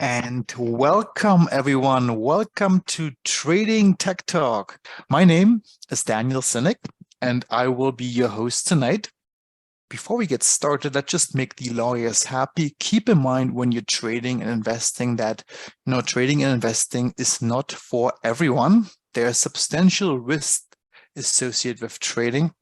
And welcome, everyone. Welcome to Trading Tech Talk. My name is Daniel Sinek, and I will be your host tonight. Before we get started, let's just make the lawyers happy. Keep in mind when you're trading and investing that trading and investing is not for everyone. There are substantial risks associated with trading,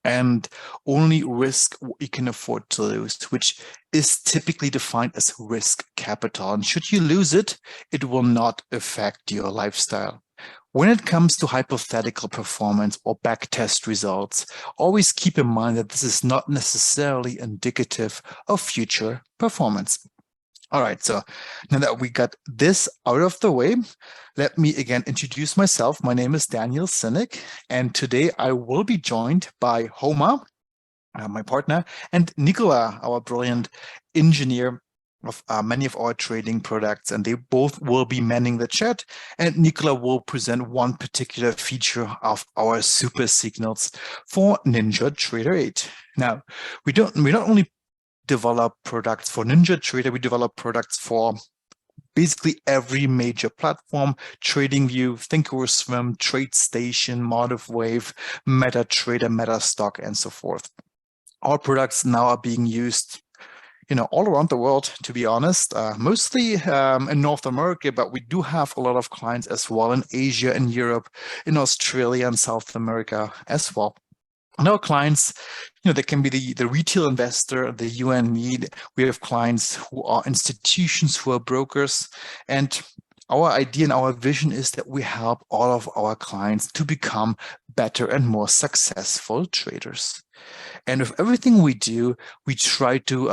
and only risk what you can afford to lose, which is typically defined as risk capital. And should you lose it, it will not affect your lifestyle. When it comes to hypothetical performance or backtest results, always keep in mind that this is not necessarily indicative of future performance. All right, so now that we got this out of the way, let me again introduce myself. My name is Daniel Sinek, and today I will be joined by Homa, my partner, and Nicola, our brilliant engineer of many of our trading products, and they both will be manning the chat, and Nicola will present one particular feature of our super signals for NinjaTrader 8. Now, we not only develop products for NinjaTrader, we develop products for basically every major platform: TradingView, Thinkorswim, TradeStation, Wave, MetaTrader, MetaStock, and so forth. Our products now are being used all around the world, to be honest, mostly in North America, but we do have a lot of clients as well in Asia and Europe, in Australia and South America as well. And our clients, they can be the retail investor, the you and me. We have clients who are institutions, who are brokers. And our idea and our vision is that we help all of our clients to become better and more successful traders. And with everything we do, we try to,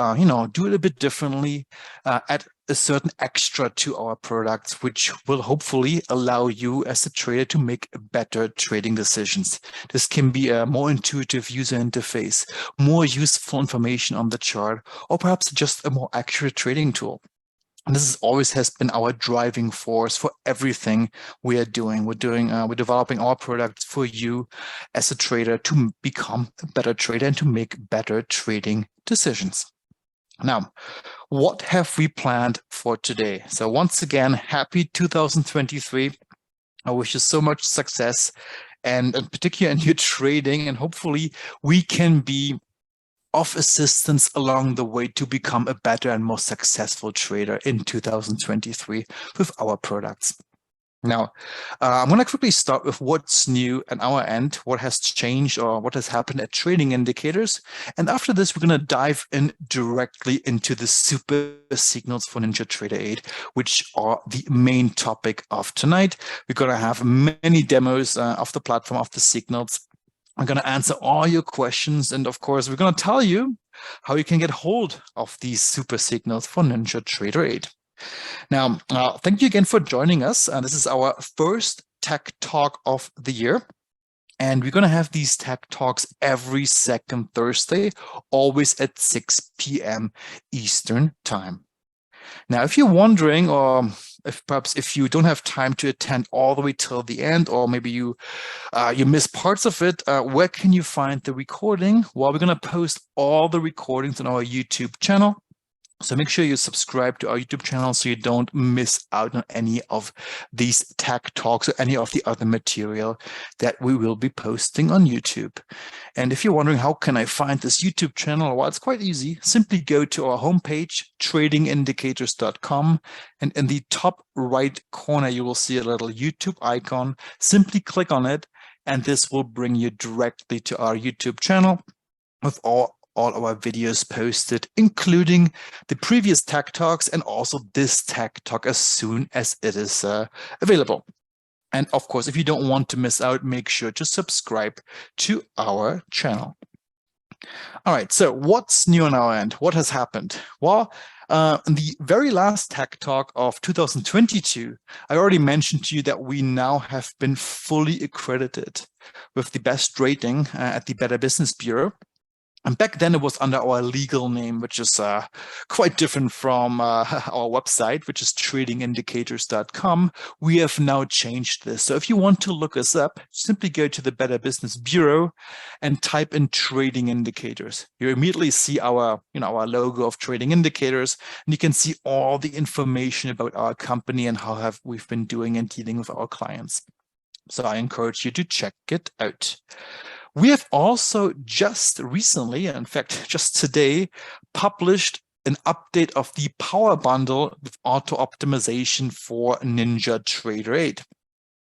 do it a bit differently, add a certain extra to our products, which will hopefully allow you as a trader to make better trading decisions. This can be a more intuitive user interface, more useful information on the chart, or perhaps just a more accurate trading tool. And this always has been our driving force for everything we are doing. We're developing our products for you as a trader to become a better trader and to make better trading decisions. Now, what have we planned for today? So once again, happy 2023. I wish you so much success, and in particular in your trading, and hopefully we can be of assistance along the way to become a better and more successful trader in 2023 with our products. Now, I'm going to quickly start with what's new on our end, what has changed or what has happened at Trading Indicators. And after this, we're going to dive in directly into the super signals for NinjaTrader 8, which are the main topic of tonight. We're going to have many demos of the platform, of the signals. I'm going to answer all your questions. And of course, we're going to tell you how you can get hold of these super signals for NinjaTrader 8. Now, thank you again for joining us. This is our first Tech Talk of the year. And we're going to have these Tech Talks every second Thursday, always at 6 p.m. Eastern Time. Now, if you're wondering, or if you don't have time to attend all the way till the end, or maybe you miss parts of it, where can you find the recording? Well, we're going to post all the recordings on our YouTube channel. So make sure you subscribe to our YouTube channel so you don't miss out on any of these tech talks or any of the other material that we will be posting on YouTube. And if you're wondering, how can I find this YouTube channel? Well, it's quite easy. Simply go to our homepage, tradingindicators.com, and in the top right corner, you will see a little YouTube icon. Simply click on it, and this will bring you directly to our YouTube channel with all our videos posted, including the previous Tech Talks and also this Tech Talk as soon as it is available. And of course, if you don't want to miss out, make sure to subscribe to our channel. All right, so what's new on our end? What has happened? Well, in the very last Tech Talk of 2022, I already mentioned to you that we now have been fully accredited with the best rating at the Better Business Bureau. And back then it was under our legal name, which is quite different from our website, which is tradingindicators.com. We have now changed this. So if you want to look us up, simply go to the Better Business Bureau and type in Trading Indicators. You immediately see our logo of Trading Indicators, and you can see all the information about our company and how we've been doing and dealing with our clients. So I encourage you to check it out. We have also just recently, in fact, just today, published an update of the Powerbundle with auto optimization for NinjaTrader 8.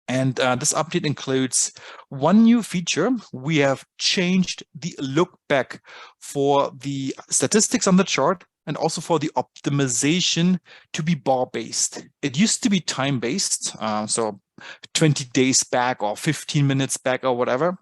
And this update includes one new feature. We have changed the look back for the statistics on the chart and also for the optimization to be bar-based. It used to be time-based, so 20 days back or 15 minutes back or whatever.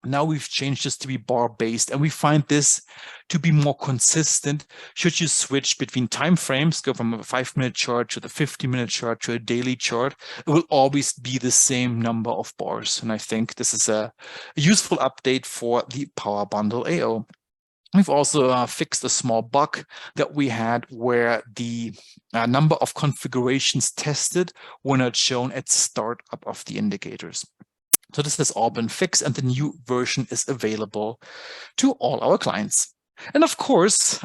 Now we've changed this to be bar-based, and we find this to be more consistent. Should you switch between time frames, go from a 5-minute chart to the 50-minute chart to a daily chart, it will always be the same number of bars. And I think this is a useful update for the Powerbundle AO. We've also fixed a small bug that we had where the number of configurations tested were not shown at startup of the indicators. So this has all been fixed, and the new version is available to all our clients. And of course,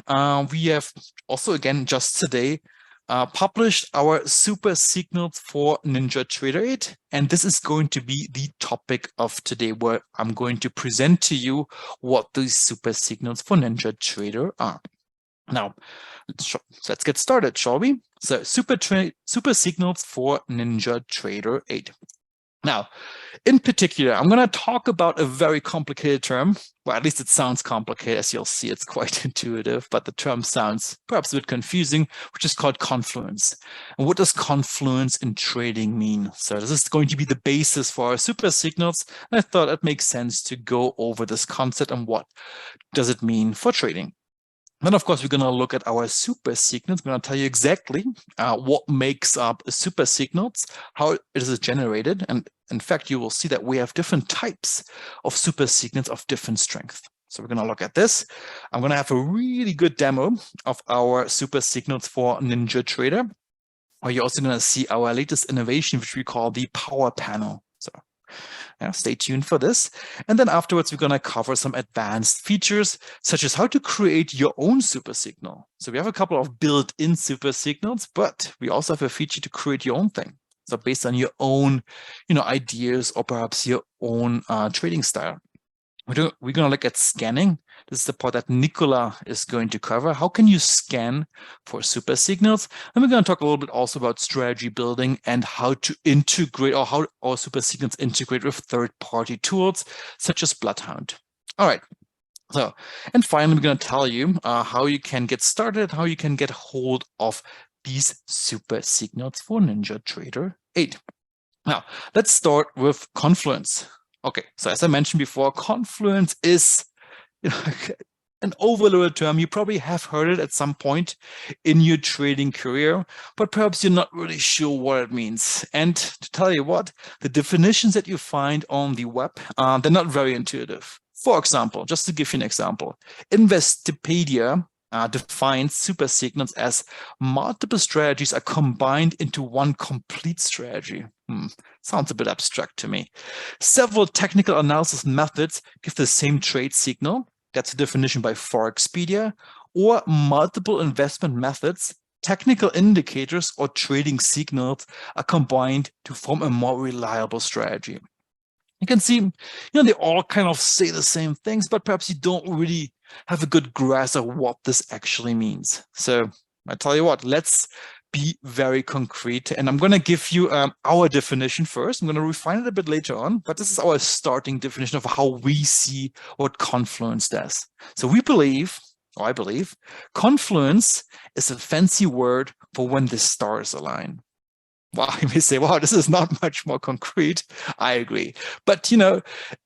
we have also, again, just today, published our super signals for NinjaTrader 8. And this is going to be the topic of today, where I'm going to present to you what these super signals for NinjaTrader are. Now, let's get started, shall we? So super signals for NinjaTrader 8. Now, in particular, I'm going to talk about a very complicated term. Well, at least it sounds complicated. As you'll see, it's quite intuitive, but the term sounds perhaps a bit confusing, which is called confluence. And what does confluence in trading mean? So this is going to be the basis for our super signals. And I thought it makes sense to go over this concept and what does it mean for trading. Then, of course, we're going to look at our super signals. We're going to tell you exactly what makes up super signals, how it is generated. And in fact, you will see that we have different types of super signals of different strength. So we're going to look at this. I'm going to have a really good demo of our super signals for NinjaTrader. You're also going to see our latest innovation, which we call the Power Panel. So stay tuned for this. And then afterwards, we're going to cover some advanced features, such as how to create your own super signal. So we have a couple of built-in super signals, but we also have a feature to create your own thing. So based on your own ideas or perhaps your own trading style. We're going to look at scanning. This is the part that Nicola is going to cover. How can you scan for super signals? And we're going to talk a little bit also about strategy building and how to integrate, or how our super signals integrate with third-party tools such as Bloodhound. All right. So, and finally, we're going to tell you how you can get started, how you can get hold of these super signals for NinjaTrader 8. Now, let's start with confluence. Okay, so as I mentioned before, confluence is an overloaded term. You probably have heard it at some point in your trading career, but perhaps you're not really sure what it means. And to tell you what, the definitions that you find on the web, they're not very intuitive. For example, just to give you an example, Investopedia defines super signals as multiple strategies are combined into one complete strategy. Sounds a bit abstract to me. Several technical analysis methods give the same trade signal. That's a definition by Forexpedia. Or multiple investment methods, technical indicators, or trading signals are combined to form a more reliable strategy. You can see, they all kind of say the same things, but perhaps you don't really have a good grasp of what this actually means. So I tell you what, let's be very concrete. And I'm going to give you our definition first. I'm going to refine it a bit later on, but this is our starting definition of how we see what confluence does. So we believe, or I believe, confluence is a fancy word for when the stars align. Wow, you may say, wow, this is not much more concrete. I agree. But,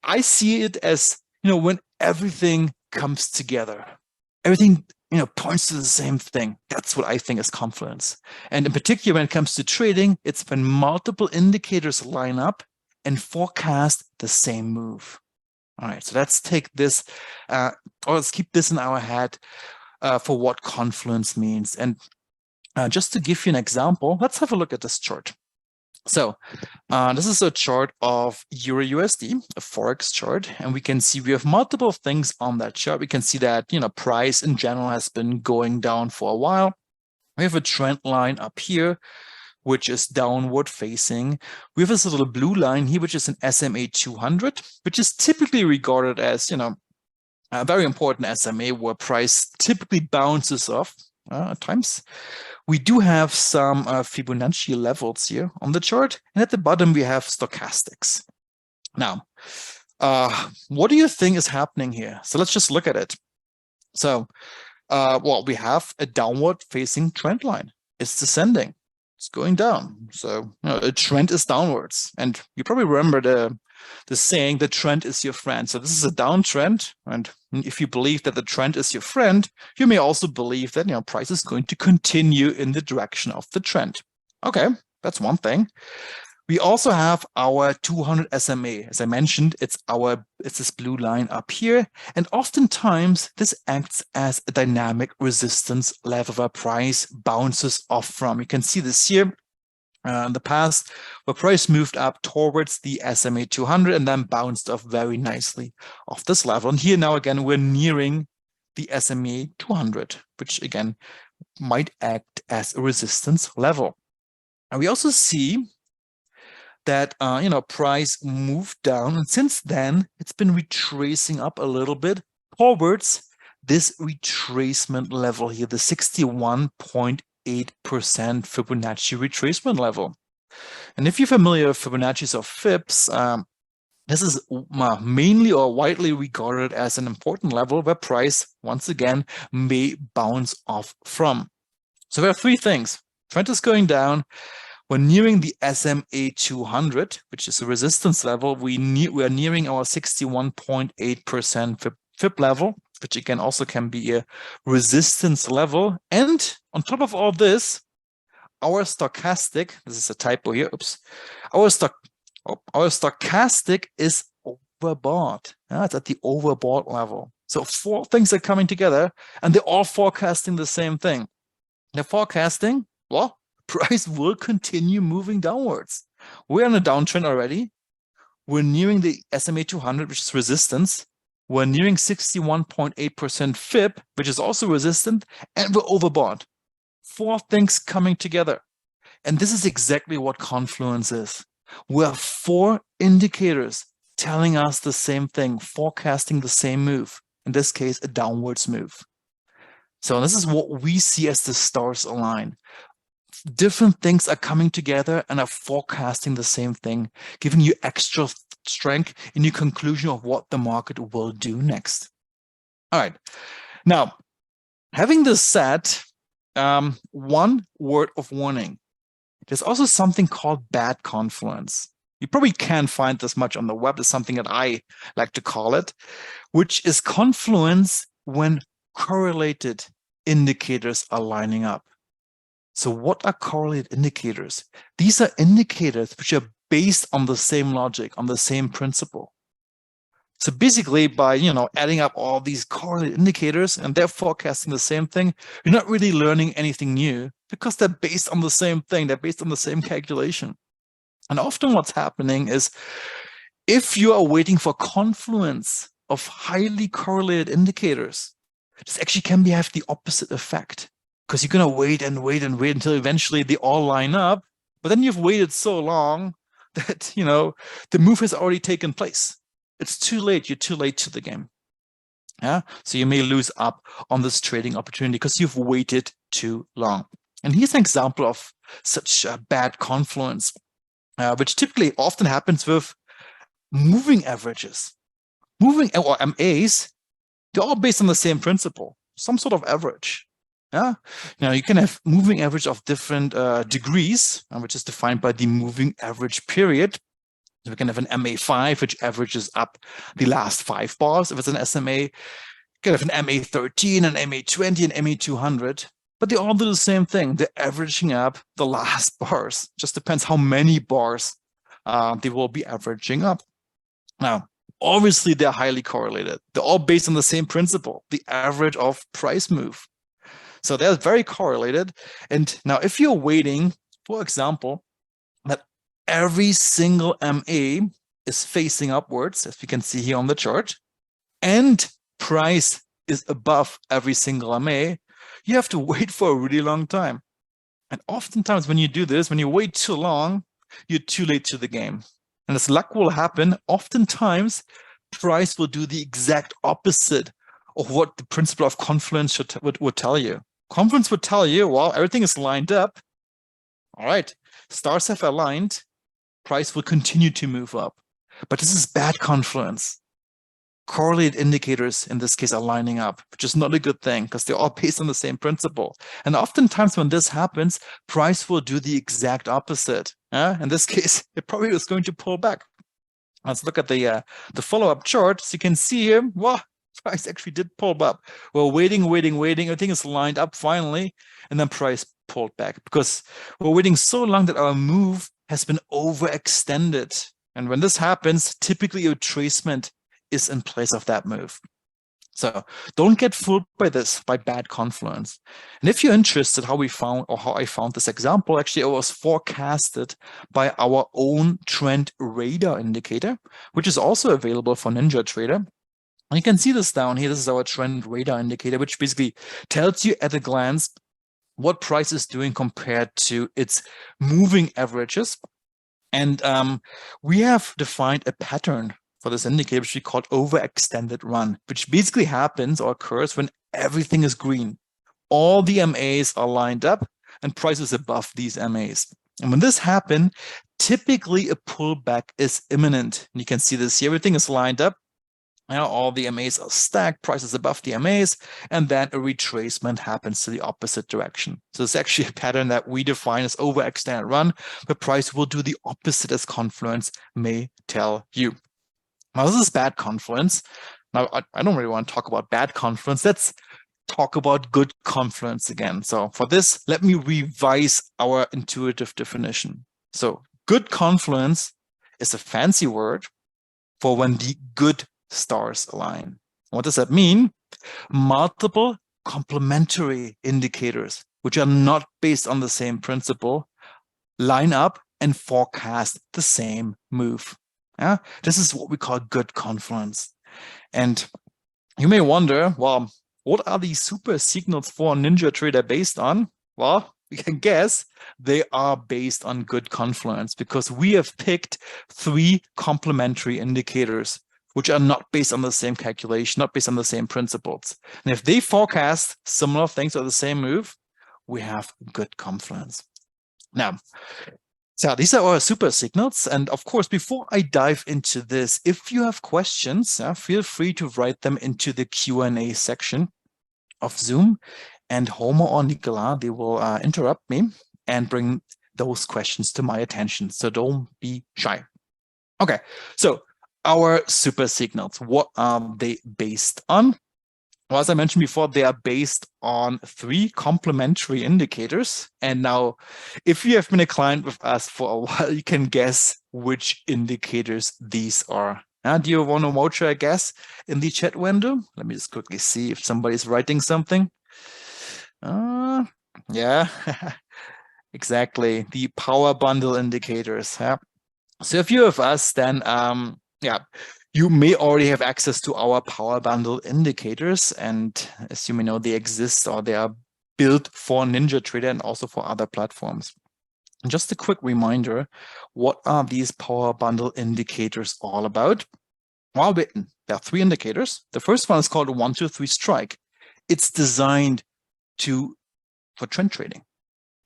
I see it as, when everything comes together, everything, points to the same thing. That's what I think is confluence. And in particular, when it comes to trading, it's when multiple indicators line up and forecast the same move. All right, so let's take this, or let's keep this in our head for what confluence means. And just to give you an example, let's have a look at this chart. So this is a chart of Euro USD, a Forex chart, and we can see we have multiple things on that chart. We can see that, price in general has been going down for a while. We have a trend line up here, which is downward facing. We have this little blue line here, which is an SMA 200, which is typically regarded as, a very important SMA where price typically bounces off at times. We do have some Fibonacci levels here on the chart, and at the bottom we have stochastics. Now, what do you think is happening here? So let's just look at it. So, well, we have a downward facing trend line. It's descending. It's going down. So, the trend is downwards. And you probably remember the saying, the trend is your friend. So this is a downtrend. And if you believe that the trend is your friend, you may also believe that, price is going to continue in the direction of the trend. Okay, that's one thing. We also have our 200 SMA. As I mentioned, it's this blue line up here. And oftentimes this acts as a dynamic resistance level where price bounces off from. You can see this here in the past where price moved up towards the SMA 200 and then bounced off very nicely off this level. And here now again, we're nearing the SMA 200, which again might act as a resistance level. And we also see that price moved down, and since then it's been retracing up a little bit towards this retracement level here, the 61.8% Fibonacci retracement level. And if you're familiar with Fibonacci's or Fibs, this is mainly or widely regarded as an important level where price once again may bounce off from. So there are three things. Trend is going down. We're nearing the SMA 200, which is a resistance level. We are nearing our 61.8% Fib level, which again also can be a resistance level. And on top of all this, our stochastic, this is a typo here, oops, our stochastic is overbought. It's at the overbought level. So four things are coming together, and they're all forecasting the same thing. They're forecasting, well, price will continue moving downwards. We're on a downtrend already. We're nearing the SMA 200, which is resistance. We're nearing 61.8% Fib, which is also resistant, and we're overbought. Four things coming together. And this is exactly what confluence is. We have four indicators telling us the same thing, forecasting the same move. In this case, a downwards move. So this is what we see as the stars align. Different things are coming together and are forecasting the same thing, giving you extra strength in your conclusion of what the market will do next. All right. Now, having this said, one word of warning. There's also something called bad confluence. You probably can't find this much on the web. It's something that I like to call it, which is confluence when correlated indicators are lining up. So what are correlated indicators? These are indicators which are based on the same logic, on the same principle. So basically by, adding up all these correlated indicators and they're forecasting the same thing, you're not really learning anything new because they're based on the same thing. They're based on the same calculation. And often what's happening is if you are waiting for confluence of highly correlated indicators, this actually can have the opposite effect. Because you're going to wait and wait and wait until eventually they all line up. But then you've waited so long that, the move has already taken place. It's too late. You're too late to the game. Yeah. So you may lose up on this trading opportunity because you've waited too long. And here's an example of such a bad confluence, which typically often happens with moving averages. Moving or MAs, they're all based on the same principle, some sort of average. Yeah. Now you can have moving average of different degrees, which is defined by the moving average period. So we can have an MA5, which averages up the last 5 bars. If it's an SMA, you can have an MA13, an MA20, and MA200. But they all do the same thing. They're averaging up the last bars. Just depends how many bars they will be averaging up. Now, obviously they're highly correlated. They're all based on the same principle, the average of price move. So they're very correlated. And now if you're waiting, for example, that every single MA is facing upwards, as we can see here on the chart, and price is above every single MA, you have to wait for a really long time. And oftentimes when you do this, when you wait too long, you're too late to the game. And as luck will happen, oftentimes price will do the exact opposite of what the principle of confluence would tell you. Confluence would tell you, well, everything is lined up. All right, stars have aligned. Price will continue to move up. But this is bad confluence. Correlated indicators in this case are lining up, which is not a good thing because they're all based on the same principle. And oftentimes when this happens, price will do the exact opposite. In this case, it probably was going to pull back. Let's look at the follow-up chart. So you can see here, well, price actually did pull up. We're waiting. Everything is lined up finally, and then price pulled back because we're waiting so long that our move has been overextended. And when this happens, typically a retracement is in place of that move. So don't get fooled by this, by bad confluence. And if you're interested how I found this example, actually it was forecasted by our own trend radar indicator, which is also available for NinjaTrader. And you can see this down here. This is our trend radar indicator, which basically tells you at a glance what price is doing compared to its moving averages. And we have defined a pattern for this indicator, which we call overextended run, which basically happens or occurs when everything is green. All the MAs are lined up and price is above these MAs. And when this happens, typically a pullback is imminent. And you can see this here, everything is lined up. Now all the MAs are stacked, prices above the MAs, and then a retracement happens to the opposite direction. So it's actually a pattern that we define as overextended run, but price will do the opposite as confluence may tell you. Now, this is bad confluence. Now, I don't really want to talk about bad confluence. Let's talk about good confluence again. So for this, let me revise our intuitive definition. So good confluence is a fancy word for when the good stars align. What does that mean? Multiple complementary indicators, which are not based on the same principle, line up and forecast the same move. Yeah, this is what we call good confluence. And you may wonder, well, what are these super signals for NinjaTrader based on? Well, we can guess they are based on good confluence because we have picked 3 complementary indicators which are not based on the same calculation, not based on the same principles. And if they forecast similar things or the same move, we have good confluence. Now, so these are our super signals. And of course, before I dive into this, if you have questions, feel free to write them into the Q&A section of Zoom. And Homer or Nicola, they will interrupt me and bring those questions to my attention. So don't be shy. Okay, so our super signals, what are they based on? Well, as I mentioned before, they are based on 3 complementary indicators. And now, if you have been a client with us for a while, you can guess which indicators these are. Do you want to voucher a guess in the chat window? Let me just quickly see if somebody's writing something. Yeah, exactly. The Powerbundle indicators. Yeah. So if you're with us, then yeah, you may already have access to our Powerbundle indicators. And as you may know, they exist or they are built for NinjaTrader and also for other platforms. And just a quick reminder, what are these Powerbundle indicators all about? Well, there are 3 indicators. The first one is called 1, 2, 3 strike. It's designed for trend trading.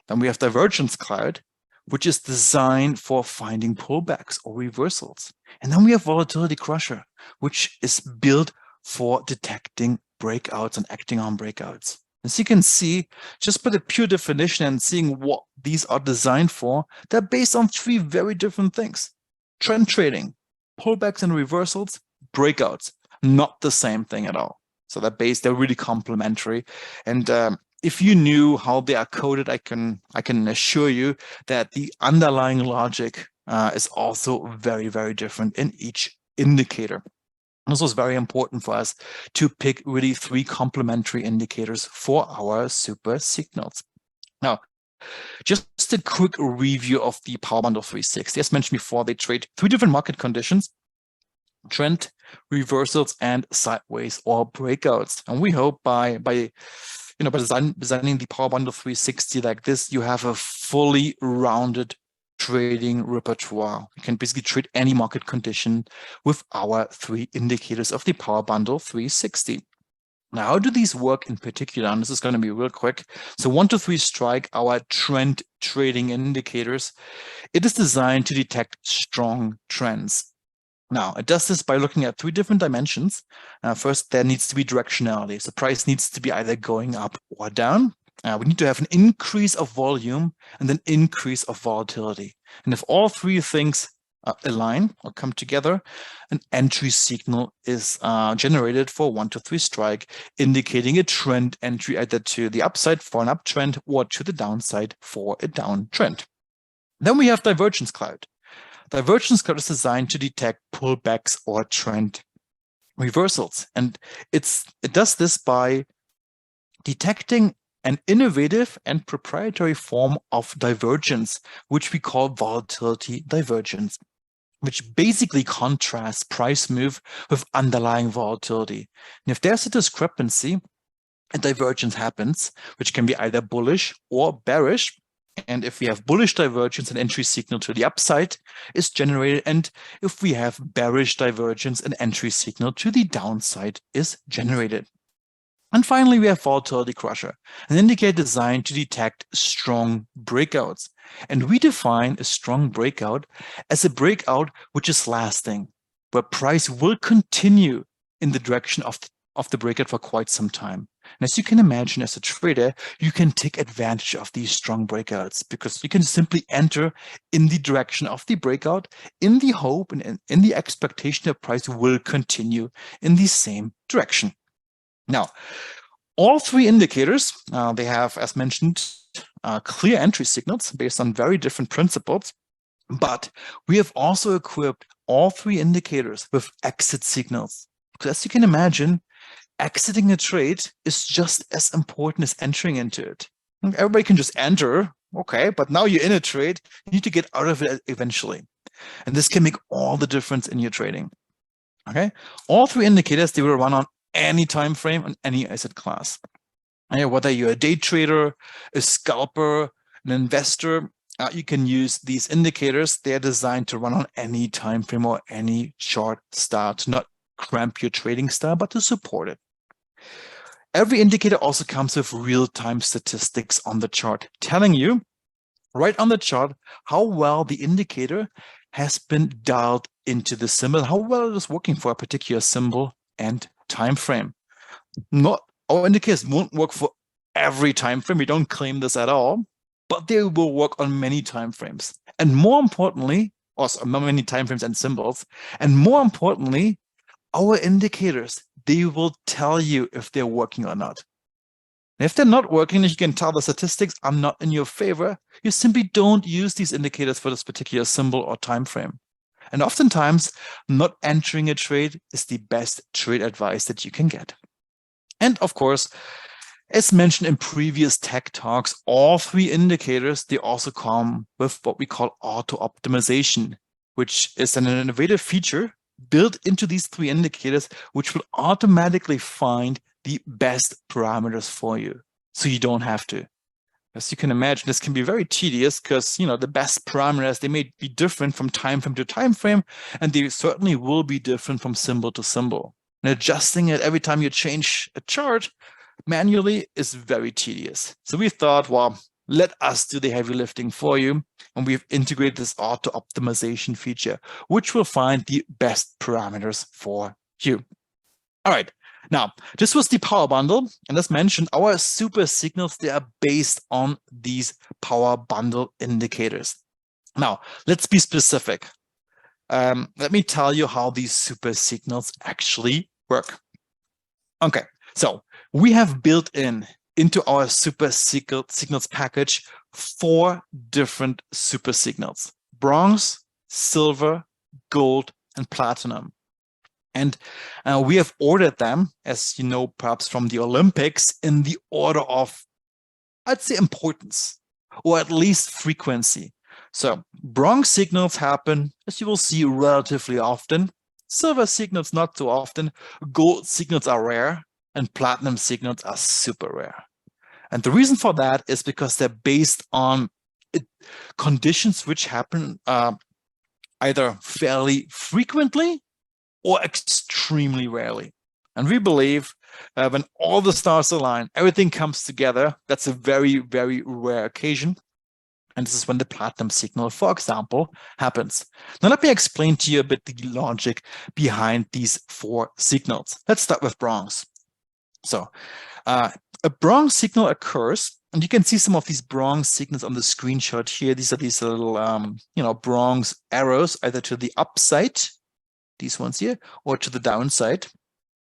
Then we have Divergence Cloud, which is designed for finding pullbacks or reversals. And then we have Volatility Crusher, which is built for detecting breakouts and acting on breakouts. As you can see, just by the pure definition and seeing what these are designed for, they're based on 3 very different things. Trend trading, pullbacks and reversals, breakouts, not the same thing at all. So they're really complementary. And if you knew how they are coded, I can assure you that the underlying logic is also very, very different in each indicator. This was very important for us to pick really 3 complementary indicators for our super signals. Now, just a quick review of the Powerbundle 360. As mentioned before, they trade 3 different market conditions: trend, reversals, and sideways or breakouts. And we hope by designing the Powerbundle 360 like this, you have a fully rounded trading repertoire. You can basically trade any market condition with our 3 indicators of the Powerbundle 360. Now, how do these work in particular? And this is going to be real quick. So 1 to 3 strike, our trend trading indicators. It is designed to detect strong trends. Now, it does this by looking at 3 different dimensions. First, there needs to be directionality. So price needs to be either going up or down. We need to have an increase of volume and an increase of volatility. And if all 3 things align or come together, an entry signal is generated for 1 to 3 strike, indicating a trend entry either to the upside for an uptrend or to the downside for a downtrend. Then we have divergence cloud. Divergence cloud is designed to detect pullbacks or trend reversals. And it does this by detecting an innovative and proprietary form of divergence, which we call volatility divergence, which basically contrasts price move with underlying volatility. And if there's a discrepancy, a divergence happens, which can be either bullish or bearish. And if we have bullish divergence, an entry signal to the upside is generated. And if we have bearish divergence, an entry signal to the downside is generated. And finally, we have volatility crusher, an indicator designed to detect strong breakouts. And we define a strong breakout as a breakout which is lasting, where price will continue in the direction of the breakout for quite some time. And as you can imagine, as a trader, you can take advantage of these strong breakouts because you can simply enter in the direction of the breakout in the hope and in the expectation that price will continue in the same direction. Now, all 3 indicators, they have, as mentioned, clear entry signals based on very different principles. But we have also equipped all 3 indicators with exit signals. Because as you can imagine, exiting a trade is just as important as entering into it. Everybody can just enter, okay, but now you're in a trade, you need to get out of it eventually. And this can make all the difference in your trading. Okay, all 3 indicators, they will run on any time frame on any asset class. Whether you're a day trader, a scalper, an investor, you can use these indicators. They're designed to run on any time frame or any chart style, to not cramp your trading style, but to support it. Every indicator also comes with real-time statistics on the chart, telling you right on the chart how well the indicator has been dialed into the symbol, how well it is working for a particular symbol and time frame. Not our indicators won't work for every time frame. We don't claim this at all, but they will work on many time frames. And more importantly, also many time frames and symbols. And more importantly, our indicators, they will tell you if they're working or not. And if they're not working, you can tell the statistics are not in your favor. You simply don't use these indicators for this particular symbol or time frame. And oftentimes, not entering a trade is the best trade advice that you can get. And of course, as mentioned in previous tech talks, all 3 indicators, they also come with what we call auto optimization, which is an innovative feature built into these 3 indicators, which will automatically find the best parameters for you. So you don't have to. As you can imagine, this can be very tedious because, the best parameters, they may be different from time frame to time frame, and they certainly will be different from symbol to symbol. And adjusting it every time you change a chart manually is very tedious. So we thought, well, let us do the heavy lifting for you. And we've integrated this auto optimization feature, which will find the best parameters for you. All right. Now, this was the Powerbundle. And as mentioned, our super signals, they are based on these Powerbundle indicators. Now, let's be specific. Let me tell you how these super signals actually work. Okay, so we have built into our super signals package 4 different super signals: bronze, silver, gold, and platinum. And we have ordered them, as you know, perhaps from the Olympics, in the order of, I'd say, importance, or at least frequency. So bronze signals happen, as you will see, relatively often. Silver signals not so often. Gold signals are rare, and platinum signals are super rare. And the reason for that is because they're based on conditions which happen either fairly frequently or extremely rarely. And we believe when all the stars align, everything comes together. That's a very, very rare occasion. And this is when the platinum signal, for example, happens. Now, let me explain to you a bit the logic behind these four signals. Let's start with bronze. So a bronze signal occurs, and you can see some of these bronze signals on the screenshot here. These are these little, bronze arrows, either to the upside, these ones here, or to the downside.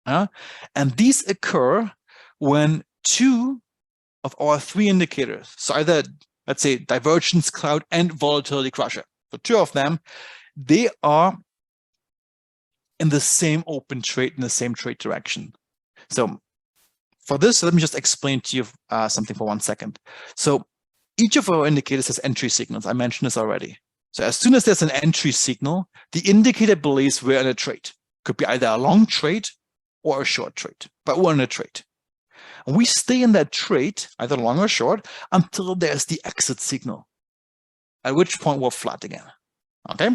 And these occur when two of our three indicators, so either, let's say, divergence cloud and volatility crusher, so two of them, they are in the same open trade, in the same trade direction. So for this, let me just explain to you something for 1 second. So each of our indicators has entry signals. I mentioned this already. So as soon as there's an entry signal, the indicator believes we're in a trade. Could be either a long trade or a short trade, but we're in a trade. And we stay in that trade, either long or short, until there's the exit signal, at which point we're flat again. Okay?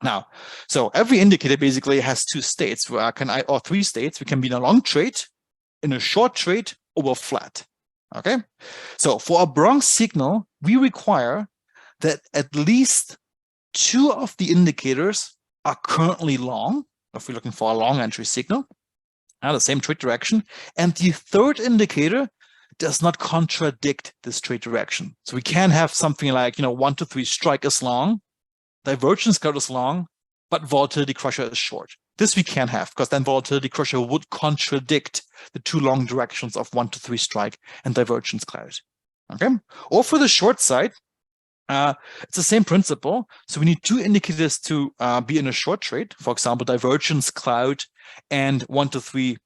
Now, so every indicator basically has two states, or three states. We can be in a long trade, in a short trade, or we're flat. Okay? So for a bronze signal, we require that at least two of the indicators are currently long, if we're looking for a long entry signal, the same trade direction, and the third indicator does not contradict this trade direction. So we can have something like, 1 to 3 strike is long, divergence cloud is long, but volatility crusher is short. This we can have, because then volatility crusher would contradict the two long directions of 1 to 3 strike and divergence cloud. Okay? Or for the short side, it's the same principle. So we need two indicators to be in a short trade. For example, divergence cloud and 1 to 3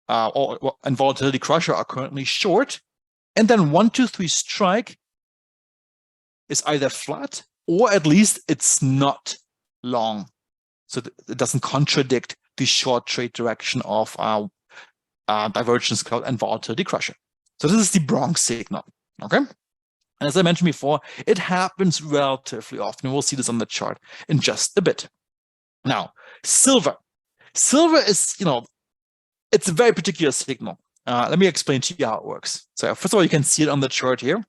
and volatility crusher are currently short. And then 1 to 3 strike is either flat or at least it's not long. So it doesn't contradict the short trade direction of divergence cloud and volatility crusher. So this is the bronze signal. Okay? And as I mentioned before, it happens relatively often. We'll see this on the chart in just a bit. Now, silver. Silver is, it's a very particular signal. Let me explain to you how it works. So first of all, you can see it on the chart here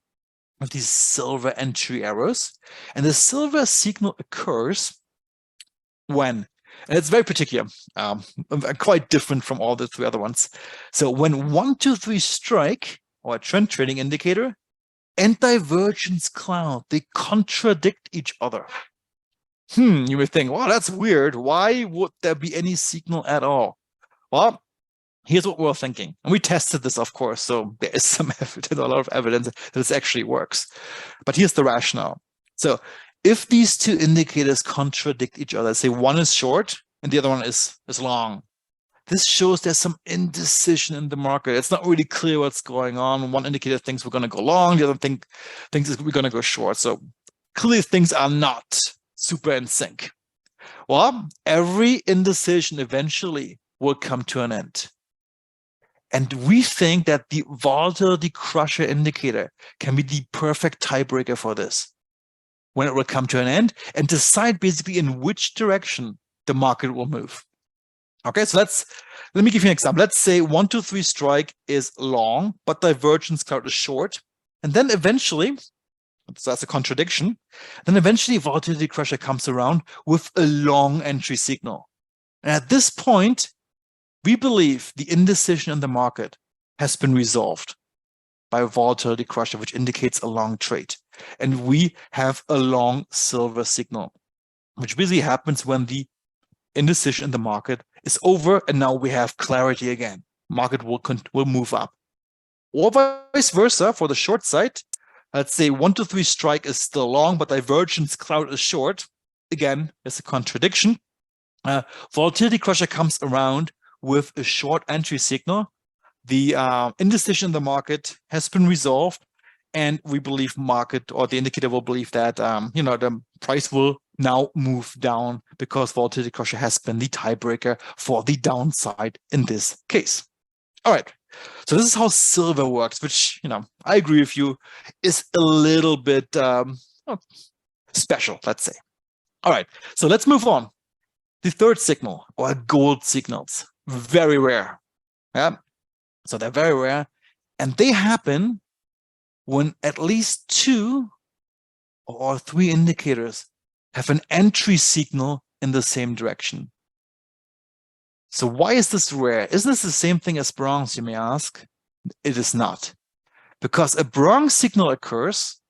with these silver entry arrows. And the silver signal occurs when, and it's very particular, quite different from all the three other ones. So when 1 to 3 strike, or a trend trading indicator, and divergence cloud, they contradict each other. You may think, well, that's weird. Why would there be any signal at all? Well, here's what we're thinking. And we tested this, of course. So there is some evidence, a lot of evidence that this actually works. But here's the rationale. So if these two indicators contradict each other, say one is short and the other one is long, this shows there's some indecision in the market. It's not really clear what's going on. One indicator thinks we're going to go long, the other thinks we're going to go short. So clearly things are not super in sync. Well, every indecision eventually will come to an end. And we think that the volatility crusher indicator can be the perfect tiebreaker for this, when it will come to an end and decide basically in which direction the market will move. Okay, so let me give you an example. Let's say 1 to 3 strike is long, but divergence cloud is short. And then eventually, so that's a contradiction, then eventually volatility crusher comes around with a long entry signal. And at this point, we believe the indecision in the market has been resolved by a volatility crusher, which indicates a long trade. And we have a long silver signal, which basically happens when the indecision in the market is over, and now we have clarity again. Market will move up. Or vice versa for the short side. Let's say 1 to 3 strike is still long, but divergence cloud is short. Again, there's a contradiction. Volatility crusher comes around with a short entry signal. The indecision in the market has been resolved, and we believe market or the indicator will believe that the price will now move down because volatility crusher has been the tiebreaker for the downside in this case. All right, so this is how silver works, which I agree with you is a little bit special, let's say. All right, so let's move on. The third signal, or gold signals, very rare. Yeah, so they're very rare, and they happen when at least 2 or 3 indicators have an entry signal in the same direction. So why is this rare? Isn't this the same thing as bronze, you may ask? It is not. Because a bronze signal occurs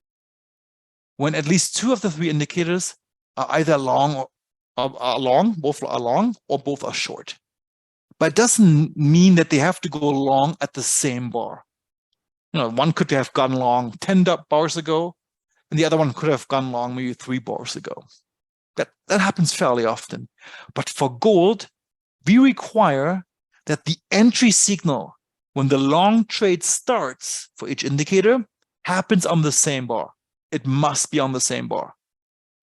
when at least 2 of the 3 indicators are either long, both are long, or both are short. But it doesn't mean that they have to go long at the same bar. One could have gone long 10 bars ago, and the other one could have gone long maybe 3 bars ago. That happens fairly often. But for gold, we require that the entry signal when the long trade starts for each indicator happens on the same bar. It must be on the same bar.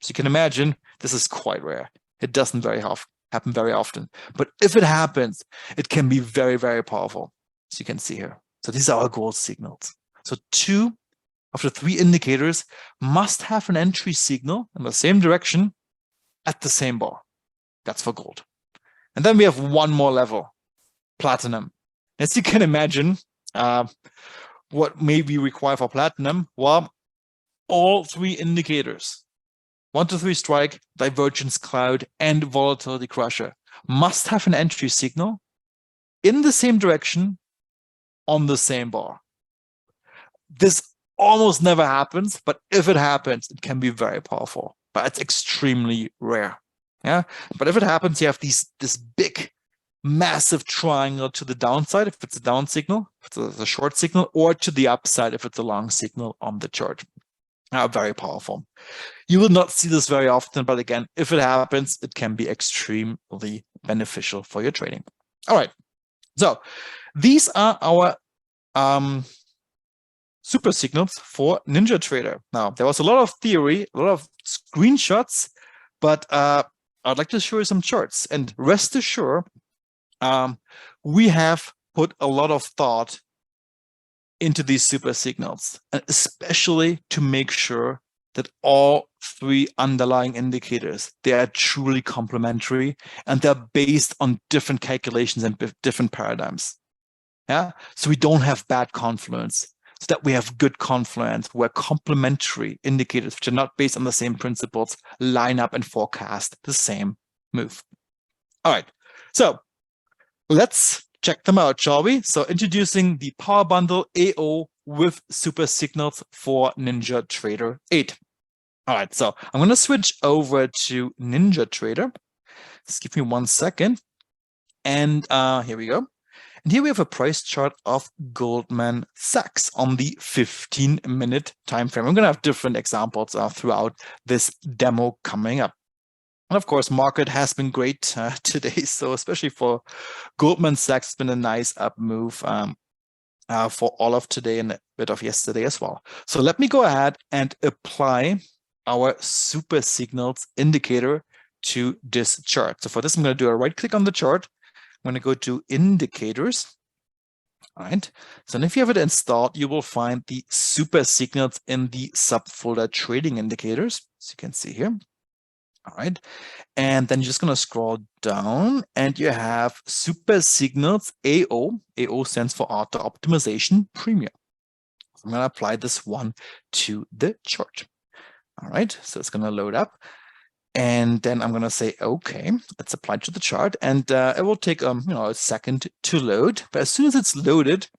So you can imagine this is quite rare. It doesn't happen very often. But if it happens, it can be very, very powerful, as you can see here. So these are our gold signals. So 2 of the 3 indicators must have an entry signal in the same direction at the same bar. That's for gold. And then we have one more level, platinum. As you can imagine, what may we require for platinum? Well, all 3 indicators, 1, 2, 3 strike, divergence cloud, and volatility crusher, must have an entry signal in the same direction on the same bar. This almost never happens, but if it happens, it can be very powerful, but it's extremely rare. Yeah, but if it happens, you have this big, massive triangle to the downside if it's a down signal, if it's a short signal, or to the upside if it's a long signal on the chart. Very powerful. You will not see this very often, but again, if it happens, it can be extremely beneficial for your trading. All right, so these are our super signals for NinjaTrader. Now, there was a lot of theory, a lot of screenshots, but I'd like to show you some charts. And rest assured, we have put a lot of thought into these super signals, and especially to make sure that all 3 underlying indicators, they are truly complementary and they're based on different calculations and different paradigms. Yeah, so we don't have bad confluence, so that we have good confluence where complementary indicators, which are not based on the same principles, line up and forecast the same move. All right, so let's check them out, shall we? So introducing the Powerbundle AO with super signals for NinjaTrader 8. All right, so I'm going to switch over to NinjaTrader. Just give me 1 second. And here we go. And here we have a price chart of Goldman Sachs on the 15-minute time frame. I'm going to have different examples throughout this demo coming up. And of course, market has been great today. So especially for Goldman Sachs, it's been a nice up move for all of today and a bit of yesterday as well. So let me go ahead and apply our super signals indicator to this chart. So for this, I'm going to do a right click on the chart. I'm going to go to indicators. All right. So if you have it installed, you will find the super signals in the subfolder trading indicators, as you can see here. All right. And then you're just going to scroll down and you have super signals AO. AO stands for auto optimization premium. I'm going to apply this one to the chart. All right. So it's going to load up. And then I'm going to say, OK, it's applied to the chart. And it will take a second to load. But as soon as it's loaded,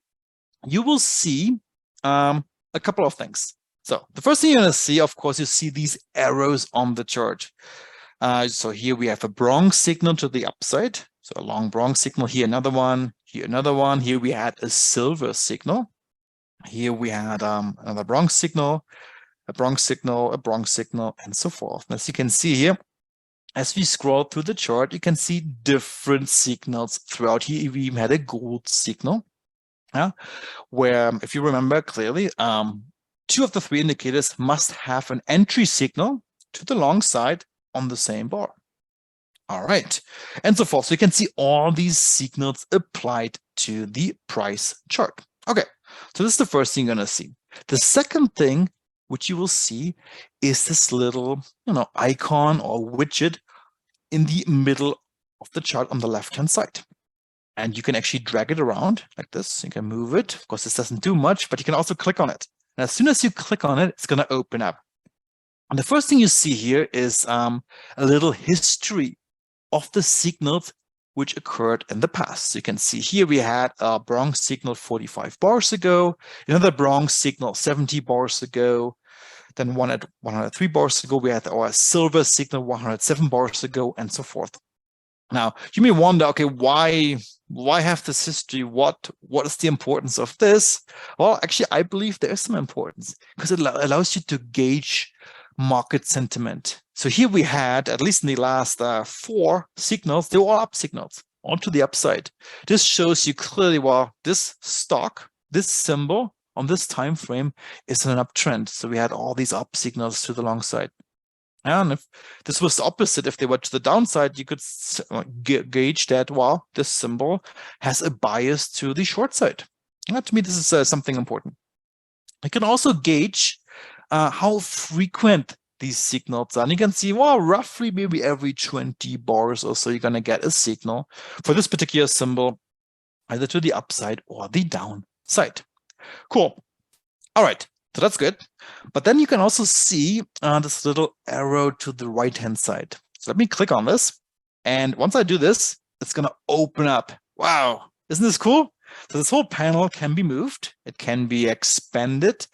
you will see a couple of things. So the first thing you're going to see, of course, you see these arrows on the chart. So here we have a bronze signal to the upside. So a long bronze signal, here another one, here another one. Here we had a silver signal. Here we had another bronze signal, a bronze signal, a bronze signal, and so forth. And as you can see here, as we scroll through the chart, you can see different signals throughout here. We even had a gold signal, where, if you remember clearly, 2 of the 3 indicators must have an entry signal to the long side on the same bar. All right, and so forth. So you can see all these signals applied to the price chart. Okay, so this is the first thing you're going to see. The second thing which you will see is this little, icon or widget in the middle of the chart on the left-hand side. And you can actually drag it around like this. You can move it. Of course, this doesn't do much, but you can also click on it. And as soon as you click on it, it's going to open up. And the first thing you see here is a little history of the signals which occurred in the past. So you can see here we had a bronze signal 45 bars ago, another bronze signal 70 bars ago, then one at 103 bars ago, we had our silver signal 107 bars ago, and so forth. Now, you may wonder, okay, why have this history? What is the importance of this? Well, actually, I believe there is some importance because it allows you to gauge market sentiment. So here we had, at least in the last 4 signals, they were all up signals, all to the upside. This shows you clearly, well, this stock, this symbol on this time frame is an uptrend. So we had all these up signals to the long side. And if this was the opposite, if they were to the downside, you could gauge that, well, this symbol has a bias to the short side. To me, this is something important. I can also gauge how frequent these signals are. And you can see, well, roughly maybe every 20 bars or so, you're going to get a signal for this particular symbol, either to the upside or the downside. Cool. All right. So that's good. But then you can also see this little arrow to the right-hand side. So let me click on this. And once I do this, it's going to open up. Wow. Isn't this cool? So this whole panel can be moved. It can be expanded.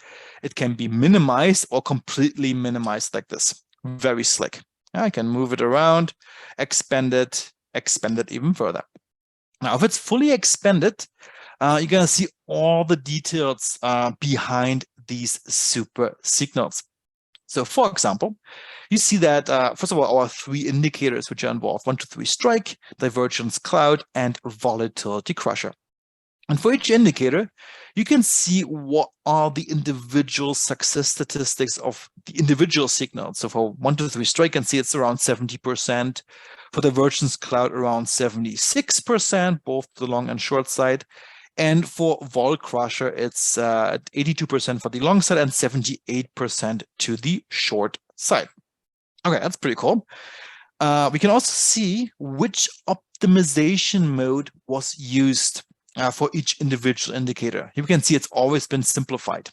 It can be minimized or completely minimized like this. Very slick. I can move it around, expand it even further. Now, if it's fully expanded, you're going to see all the details behind these super signals. So, for example, you see that, first of all, our 3 indicators which are involved, 1, 2, 3 strike, divergence cloud, and volatility crusher. And for each indicator, you can see what are the individual success statistics of the individual signals. So for 1, 2, 3 strike, you can see it's around 70%. For divergence cloud, around 76%, both the long and short side. And for vol crusher, it's 82% for the long side and 78% to the short side. Okay, that's pretty cool. We can also see which optimization mode was used for each individual indicator. You can see it's always been simplified.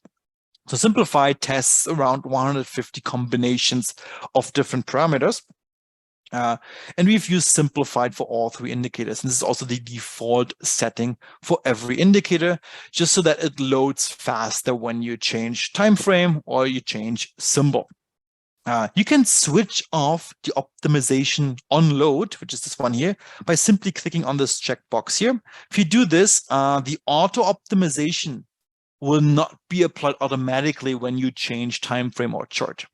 So simplified tests around 150 combinations of different parameters. And we've used simplified for all 3 indicators. And this is also the default setting for every indicator, just so that it loads faster when you change time frame or you change symbol. You can switch off the optimization on load, which is this one here, by simply clicking on this checkbox here. If you do this, the auto optimization will not be applied automatically when you change time frame or chart.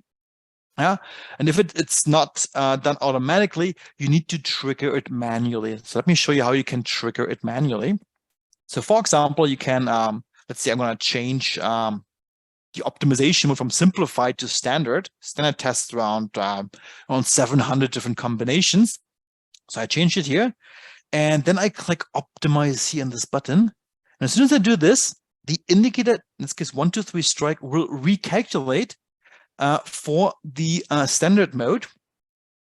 And if it's not done automatically, you need to trigger it manually. So let me show you how you can trigger it manually. So for example, you can, let's say I'm going to change the optimization mode from simplified to standard. Standard tests around 700 different combinations. So I change it here. And then I click optimize here on this button. And as soon as I do this, the indicator, in this case 1, 2, 3 strike, will recalculate for the standard mode.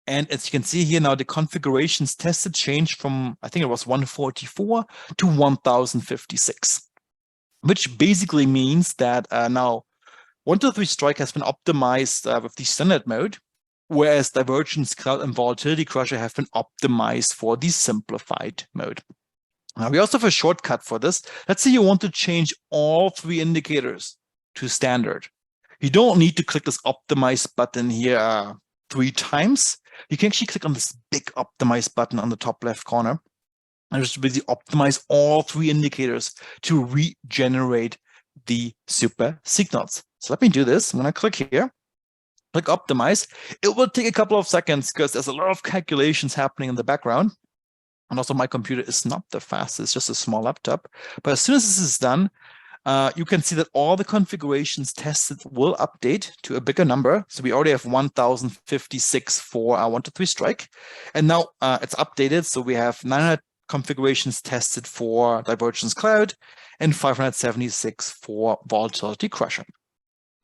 And as you can see here now, the configurations tested changed from, I think it was 144 to 1056, which basically means that now 1, 2, 3 strike has been optimized with the standard mode, whereas divergence cloud and volatility crusher have been optimized for the simplified mode. Now we also have a shortcut for this. Let's say you want to change all 3 indicators to standard. You don't need to click this optimize button here 3 times. You can actually click on this big optimize button on the top left corner and just basically optimize all 3 indicators to regenerate the super signals. So let me do this. I'm going to click here. click optimize. It will take a couple of seconds because there's a lot of calculations happening in the background. And also my computer is not the fastest, it's just a small laptop. But as soon as this is done, you can see that all the configurations tested will update to a bigger number. So we already have 1056 for our 1-2-3 strike. And now it's updated. So we have 900 configurations tested for Divergence Cloud and 576 for Volatility Crusher.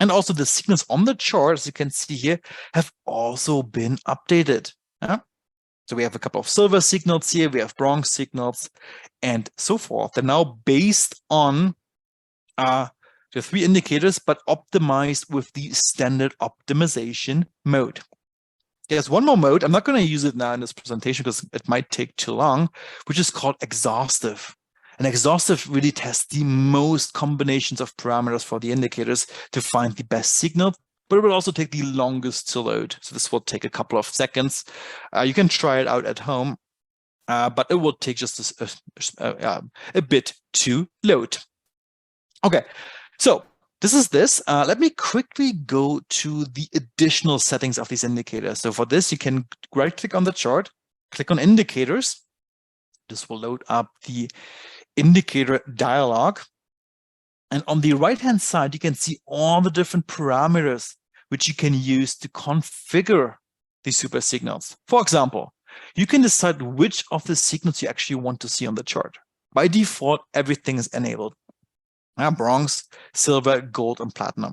And also the signals on the chart, as you can see here, have also been updated. So we have a couple of silver signals here, we have bronze signals, and so forth. They're now based on the 3 indicators, but optimized with the standard optimization mode. There's one more mode. I'm not going to use it now in this presentation because it might take too long, which is called exhaustive. And exhaustive really tests the most combinations of parameters for the indicators to find the best signal, but it will also take the longest to load. So this will take a couple of seconds. You can try it out at home, but it will take just a bit to load. Okay, so this is this. Let me quickly go to the additional settings of these indicators. So for this, you can right-click on the chart, click on Indicators. This will load up the indicator dialog. And on the right-hand side, you can see all the different parameters which you can use to configure these super signals. For example, you can decide which of the signals you actually want to see on the chart. By default, everything is enabled. Bronze, silver, gold, and platinum.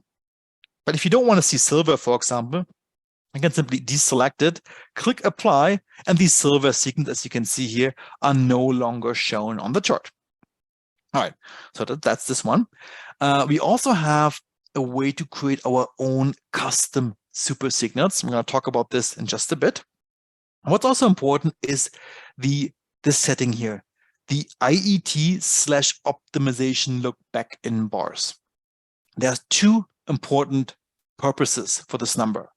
But if you don't want to see silver, for example, you can simply deselect it, click apply, and these silver signals, as you can see here, are no longer shown on the chart. All right, so that's this one. We also have a way to create our own custom super signals. I'm going to talk about this in just a bit. What's also important is this setting here, the IET/optimization look back in bars. There are 2 important purposes for this number.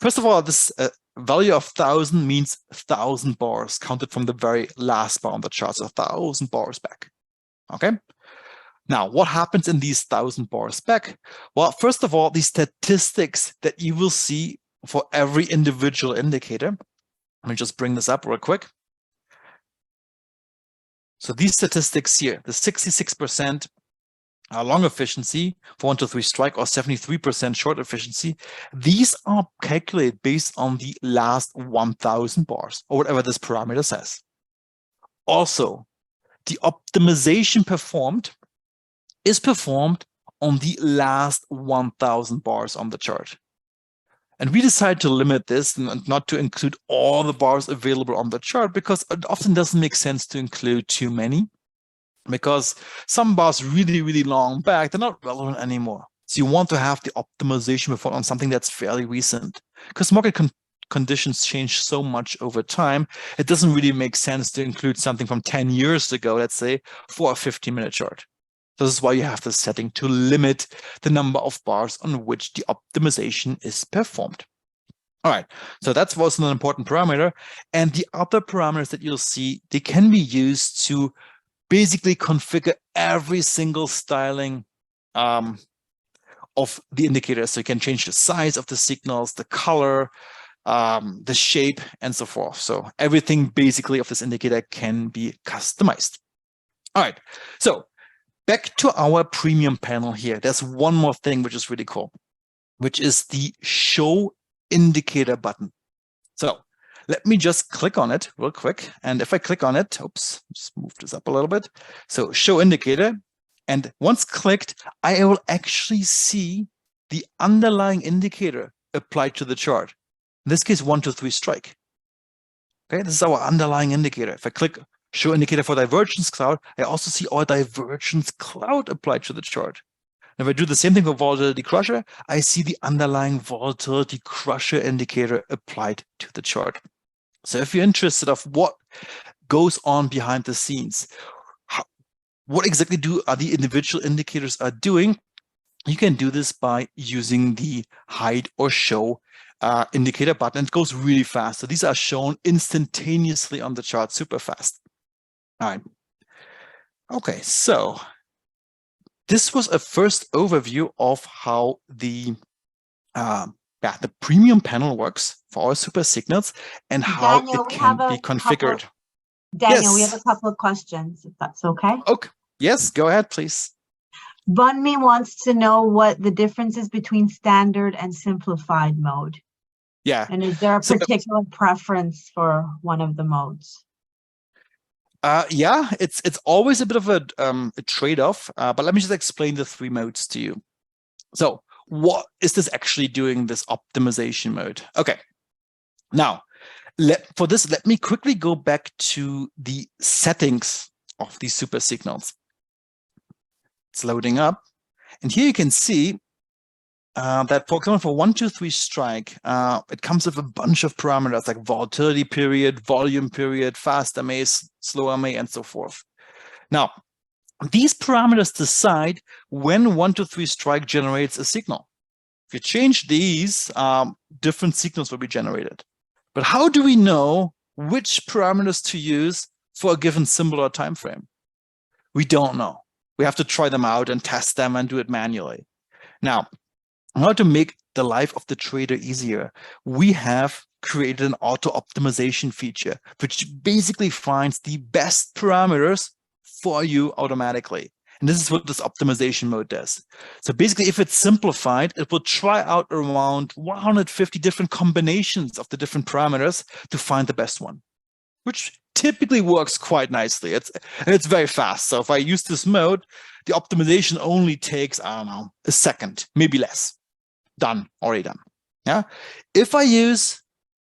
First of all, this value of 1,000 means 1,000 bars counted from the very last bar on the chart, so 1,000 bars back. Okay. Now, what happens in these 1,000 bars back? Well, first of all, the statistics that you will see for every individual indicator. Let me just bring this up real quick. So these statistics here, the 66% long efficiency for 1-2-3 strike or 73% short efficiency, these are calculated based on the last 1,000 bars or whatever this parameter says. Also, the optimization performed is performed on the last 1,000 bars on the chart. And we decided to limit this and not to include all the bars available on the chart because it often doesn't make sense to include too many, because some bars really, really long back, they're not relevant anymore. So you want to have the optimization performed on something that's fairly recent, because market conditions change so much over time. It doesn't really make sense to include something from 10 years ago, let's say, for a 15-minute chart. This is why you have this setting to limit the number of bars on which the optimization is performed. All right, so that was an important parameter. And the other parameters that you'll see, they can be used to basically configure every single styling of the indicator. So you can change the size of the signals, the color, the shape, and so forth. So everything basically of this indicator can be customized. All right, so back to our premium panel here. There's one more thing which is really cool, which is the show indicator button. So let me just click on it real quick. And if I click on it, oops, just move this up a little bit. So show indicator. And once clicked, I will actually see the underlying indicator applied to the chart. In this case, 1-2-3 strike. Okay, this is our underlying indicator. If I click show indicator for divergence cloud, I also see our divergence cloud applied to the chart. And if I do the same thing for volatility crusher, I see the underlying volatility crusher indicator applied to the chart. So if you're interested of what goes on behind the scenes, what exactly are the individual indicators are doing, you can do this by using the hide or show indicator button. It goes really fast. So these are shown instantaneously on the chart, super fast. All right. Okay, so this was a first overview of how the Yeah, the premium panel works for our super signals and how Daniel, it can be configured. Daniel, we have Yes. a couple of questions, if that's okay. Okay. Yes, go ahead, please. Bunmi wants to know what the difference is between standard and simplified mode. Yeah. And is there a particular preference for one of the modes? Yeah, it's always a bit of a trade-off, but let me just explain the three modes to you. So what is this actually doing, this optimization mode? Okay, now for this, let me quickly go back to the settings of these super signals. It's loading up, and here you can see that, for example, for 1, 2, 3 strike, it comes with a bunch of parameters like volatility period, volume period, fast MA, slow MA, and so forth. Now, these parameters decide when 1, 2, 3 strike generates a signal. If you change these, different signals will be generated. But how do we know which parameters to use for a given symbol or time frame? We don't know. We have to try them out and test them and do it manually. Now, in order to make the life of the trader easier, we have created an auto optimization feature, which basically finds the best parameters for you automatically. And this is what this optimization mode does. So basically, if it's simplified, it will try out around 150 different combinations of the different parameters to find the best one, which typically works quite nicely. It's very fast. So if I use this mode, the optimization only takes, I don't know, a second, maybe less. Done, already done. Yeah. If I use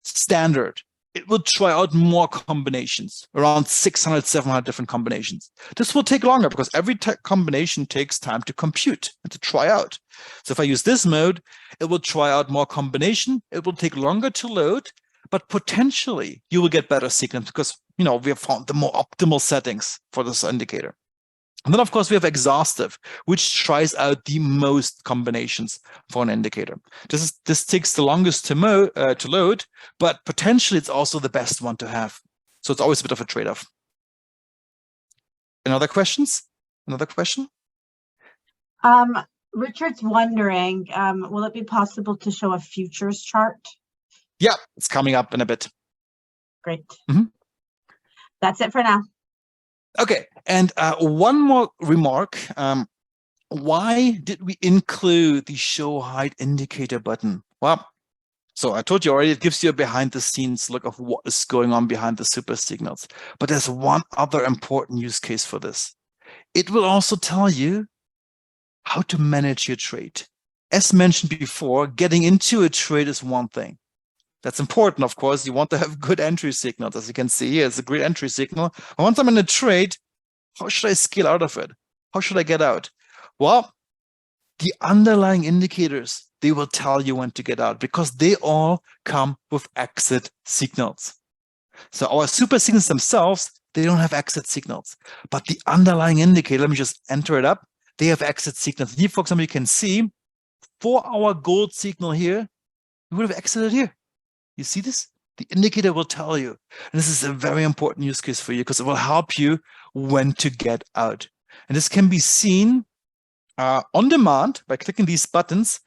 standard, it will try out more combinations, around 600, 700 different combinations. This will take longer because every combination takes time to compute and to try out. So if I use this mode, it will try out more combination. It will take longer to load, but potentially you will get better signals because, we have found the more optimal settings for this indicator. And then, of course, we have exhaustive, which tries out the most combinations for an indicator. This takes the longest to load, but potentially it's also the best one to have. So it's always a bit of a trade-off. Another questions? Another question? Richard's wondering, will it be possible to show a futures chart? Yeah, it's coming up in a bit. Great. That's it for now. Okay, and one more remark. Why did we include the show hide indicator button? Well, so I told you already, it gives you a behind the scenes look of what is going on behind the super signals. But there's one other important use case for this. It will also tell you how to manage your trade. As mentioned before, getting into a trade is one thing. That's important, of course. You want to have good entry signals. As you can see here, it's a great entry signal. But once I'm in a trade, how should I scale out of it? How should I get out? Well, the underlying indicators, they will tell you when to get out because they all come with exit signals. So our super signals themselves, they don't have exit signals. But the underlying indicator, let me just enter it up, they have exit signals. Here, for example, you can see for our gold signal here, we would have exited here. You see this? The indicator will tell you. And this is a very important use case for you because it will help you when to get out. And this can be seen on demand by clicking these buttons.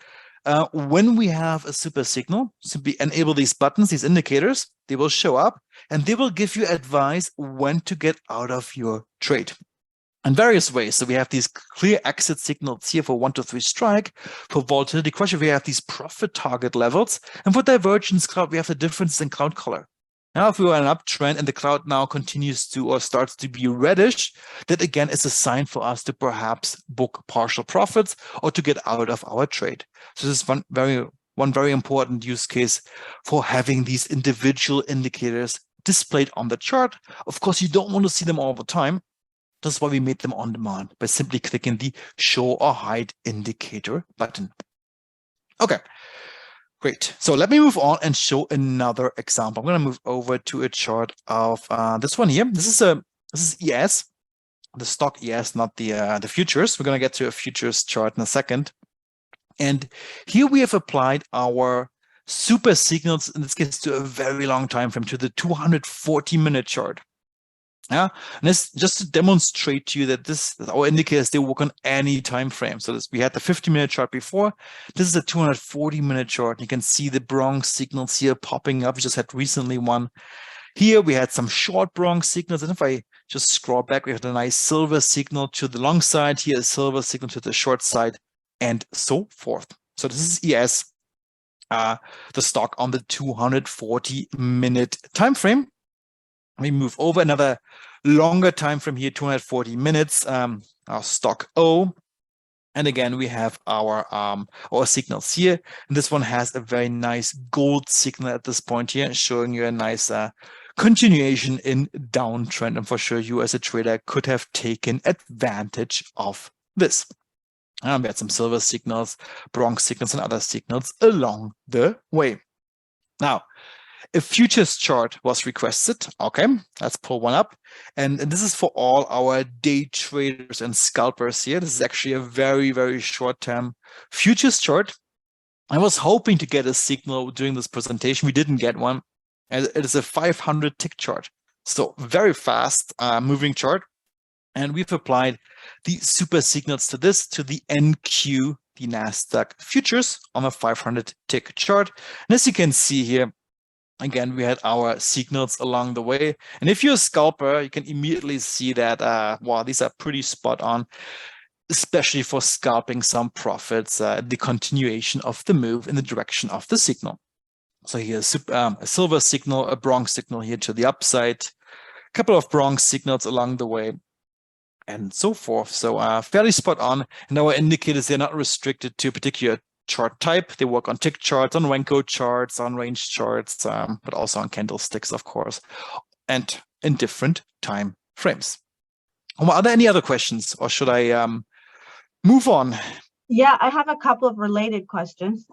When we have a super signal, simply enable these buttons, these indicators, they will show up and they will give you advice when to get out of your trade. In various ways. So we have these clear exit signals here for 1, 2, 3 strike. For volatility question, we have these profit target levels. And for divergence cloud, we have the difference in cloud color. Now, if we are in an uptrend and the cloud now continues to or starts to be reddish, that again is a sign for us to perhaps book partial profits or to get out of our trade. So this is one very important use case for having these individual indicators displayed on the chart. Of course, you don't want to see them all the time. That's why we made them on demand by simply clicking the show or hide indicator button. Okay, great. So let me move on and show another example. I'm going to move over to a chart of this one here. This is ES, the stock ES, not the futures. We're going to get to a futures chart in a second. And here we have applied our super signals, in this case, to a very long time frame, to the 240-minute chart. Yeah, and this just to demonstrate to you that our indicators, they work on any time frame. So we had the 50-minute chart before. This is a 240-minute chart. You can see the bronze signals here popping up. We just had recently one. Here we had some short bronze signals, and if I just scroll back, we have a nice silver signal to the long side. Here a silver signal to the short side, and so forth. So this is ES, the stock on the 240-minute time frame. We move over another longer time from here, 240 minutes, our stock O. And again, we have our signals here. And this one has a very nice gold signal at this point here, showing you a nice continuation in downtrend. And for sure, you as a trader could have taken advantage of this. We had some silver signals, bronze signals, and other signals along the way. Now, a futures chart was requested. Okay, let's pull one up. And this is for all our day traders and scalpers here. This is actually a very, very short-term futures chart. I was hoping to get a signal during this presentation. We didn't get one. And it is a 500 tick chart. So very fast moving chart. And we've applied the super signals to this, to the NQ, the NASDAQ futures on a 500 tick chart. And as you can see here, again, we had our signals along the way. And if you're a scalper, you can immediately see that, wow, these are pretty spot on, especially for scalping some profits, the continuation of the move in the direction of the signal. So here's a silver signal, a bronze signal here to the upside, a couple of bronze signals along the way, and so forth. So fairly spot on. And our indicators, they're not restricted to a particular chart type. They work on tick charts, on Renko charts, on range charts, but also on candlesticks, of course, and in different time frames. Are there any other questions, or should I move on? Yeah, I have a couple of related questions.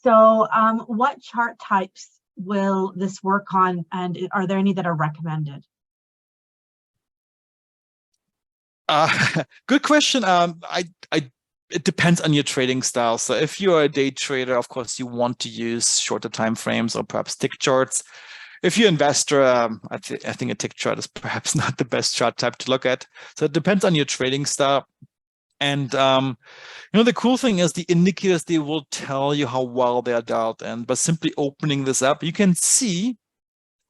So what chart types will this work on, and are there any that are recommended? Good question. It depends on your trading style. So if you're a day trader, of course, you want to use shorter time frames or perhaps tick charts. If you're an investor, I think a tick chart is perhaps not the best chart type to look at. So it depends on your trading style. And the cool thing is the indicators, they will tell you how well they are dialed in. But simply opening this up, you can see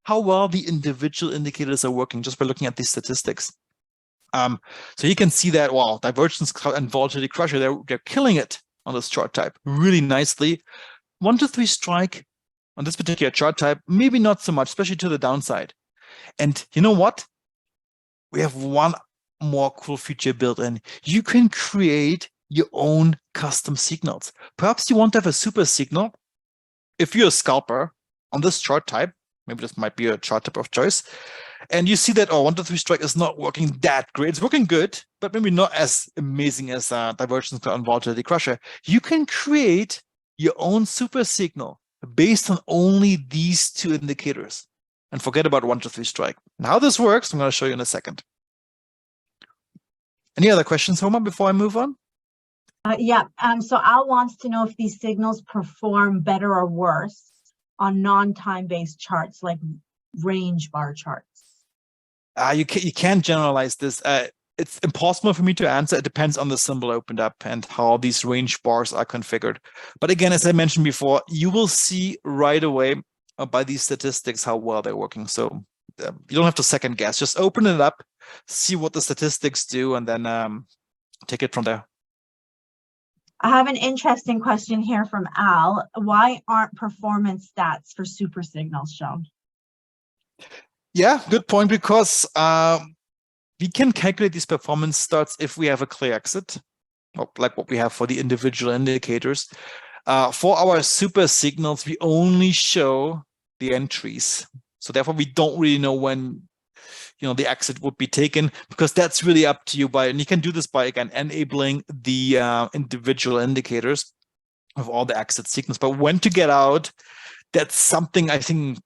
how well the individual indicators are working just by looking at these statistics. So you can see that, wow, divergence and volatility crusher, they're killing it on this chart type really nicely. 1 to 3 strike on this particular chart type, maybe not so much, especially to the downside. And you know what? We have one more cool feature built in. You can create your own custom signals. Perhaps you want to have a super signal. If you're a scalper on this chart type, maybe this might be a chart type of choice, and you see that, 1 to 3 strike is not working that great. It's working good, but maybe not as amazing as divergence and volatility crusher. You can create your own super signal based on only these 2 indicators and forget about 1 to 3 strike. And how this works, I'm going to show you in a second. Any other questions, Homa, before I move on? Yeah. So Al wants to know if these signals perform better or worse on non-time-based charts like range bar charts. You can't generalize this. It's impossible for me to answer. It depends on the symbol opened up and how these range bars are configured. But again, as I mentioned before, you will see right away by these statistics how well they're working. So you don't have to second guess. Just open it up, see what the statistics do, and then take it from there. I have an interesting question here from Al. Why aren't performance stats for super signals shown? Yeah, good point, because we can calculate these performance stats if we have a clear exit, like what we have for the individual indicators. For our super signals, we only show the entries. So therefore, we don't really know when the exit would be taken, because that's really up to you. And you can do this by, again, enabling the individual indicators of all the exit signals. But when to get out, that's something I think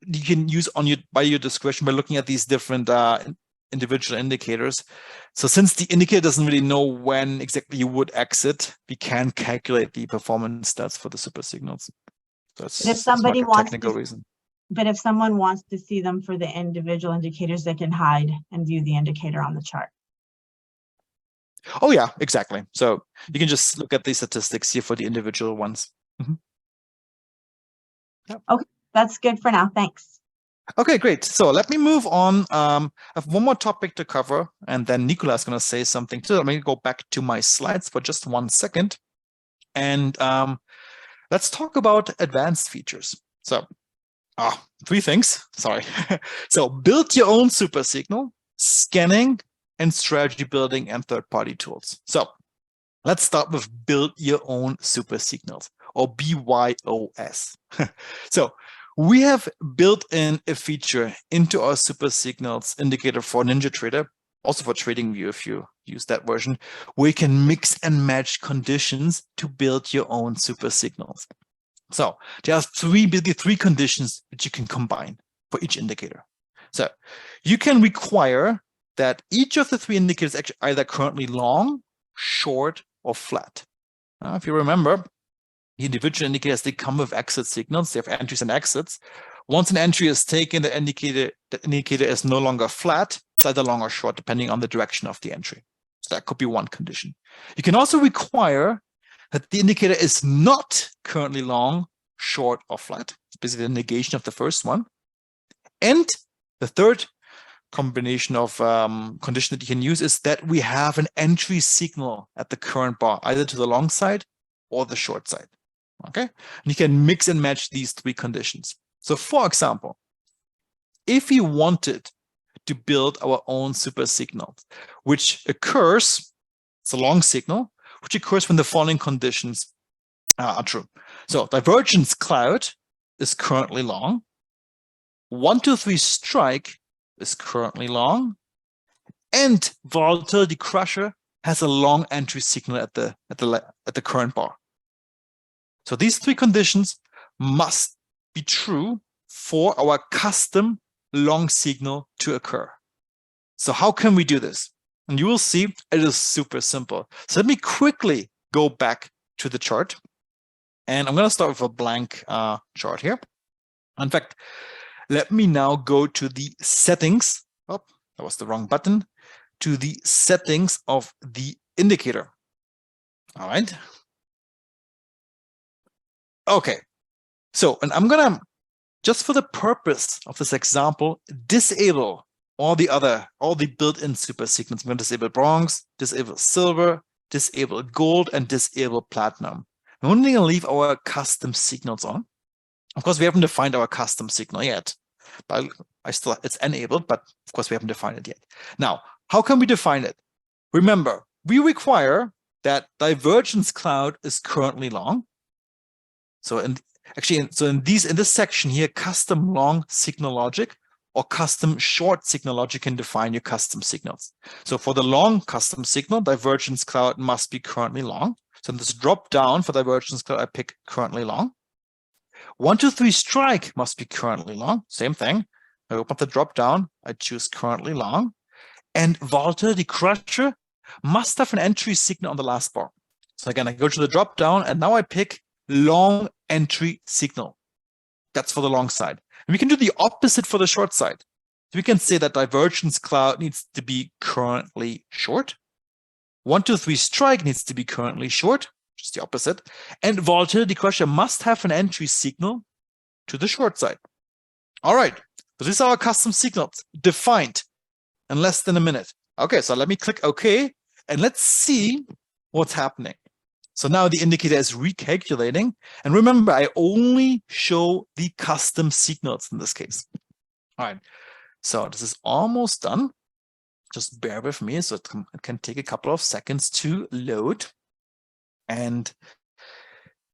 you can use by your discretion by looking at these different individual indicators. So since the indicator doesn't really know when exactly you would exit, we can calculate the performance stats for the super signals. That's if somebody like a technical reason. But if someone wants to see them for the individual indicators, they can hide and view the indicator on the chart. Oh yeah, exactly. So you can just look at the statistics here for the individual ones. Yep. Okay, that's good for now. Thanks. Okay, great. So let me move on. I have one more topic to cover, and then Nicola is going to say something too. Let me go back to my slides for just 1 second. And let's talk about advanced features. So 3 things, sorry. So build your own super signal, scanning, and strategy building and third-party tools. So let's start with build your own super signals, or BYOS. So we have built in a feature into our super signals indicator for NinjaTrader, also for TradingView if you use that version, where you can mix and match conditions to build your own super signals. So there are basically three conditions that you can combine for each indicator. So you can require that each of the 3 indicators actually either currently long, short, or flat. If you remember, the individual indicators, they come with exit signals. They have entries and exits. Once an entry is taken, the indicator is no longer flat. It's either long or short, depending on the direction of the entry. So that could be one condition. You can also require that the indicator is not currently long, short, or flat. It's basically a negation of the first one. And the third combination of condition that you can use is that we have an entry signal at the current bar, either to the long side or the short side. Okay, and you can mix and match these 3 conditions. So for example, if we wanted to build our own super signal, which occurs, it's a long signal, which occurs when the following conditions are true. So divergence cloud is currently long, 1, 2, 3 strike is currently long, and volatility crusher has a long entry signal at the current bar. So these 3 conditions must be true for our custom long signal to occur. So how can we do this? And you will see it is super simple. So let me quickly go back to the chart. And I'm going to start with a blank chart here. In fact, let me now go to the settings. Oh, that was the wrong button. To the settings of the indicator. All right. Okay. So, and I'm going to, just for the purpose of this example, disable all the built-in super signals. I'm going to disable bronze, disable silver, disable gold, and disable platinum. I'm only going to leave our custom signals on. Of course, we haven't defined our custom signal yet, but it's enabled, but of course we haven't defined it yet. Now, how can we define it? Remember, we require that divergence cloud is currently long. So in this section here, custom long signal logic or custom short signal logic can define your custom signals. So for the long custom signal, divergence cloud must be currently long. So in this drop down for divergence cloud, I pick currently long. 1, 2, 3 strike must be currently long. Same thing. I open up the drop down. I choose currently long. And volatility crusher must have an entry signal on the last bar. So again, I go to the drop down and now I pick long entry signal. That's for the long side. And we can do the opposite for the short side. So we can say that divergence cloud needs to be currently short. 1, 2, 3 strike needs to be currently short, just the opposite. And volatility crusher must have an entry signal to the short side. All right, so these are our custom signals defined in less than a minute. Okay, so let me click OK, and let's see what's happening. So now the indicator is recalculating. And remember, I only show the custom signals in this case. All right, so this is almost done. Just bear with me, so it can take a couple of seconds to load. And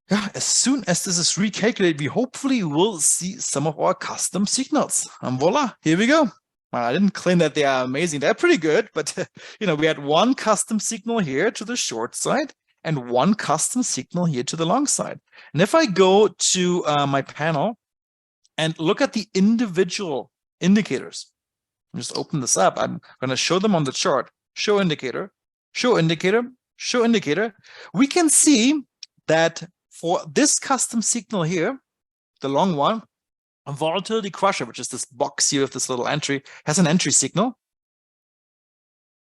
yeah, as soon as this is recalculated, we hopefully will see some of our custom signals. And voila, here we go. Well, I didn't claim that they are amazing. They're pretty good, but we had one custom signal here to the short side and one custom signal here to the long side. And if I go to my panel and look at the individual indicators, just open this up. I'm going to show them on the chart. Show indicator, show indicator, show indicator. We can see that for this custom signal here, the long one, A volatility crusher, which is this box here with this little entry, has an entry signal.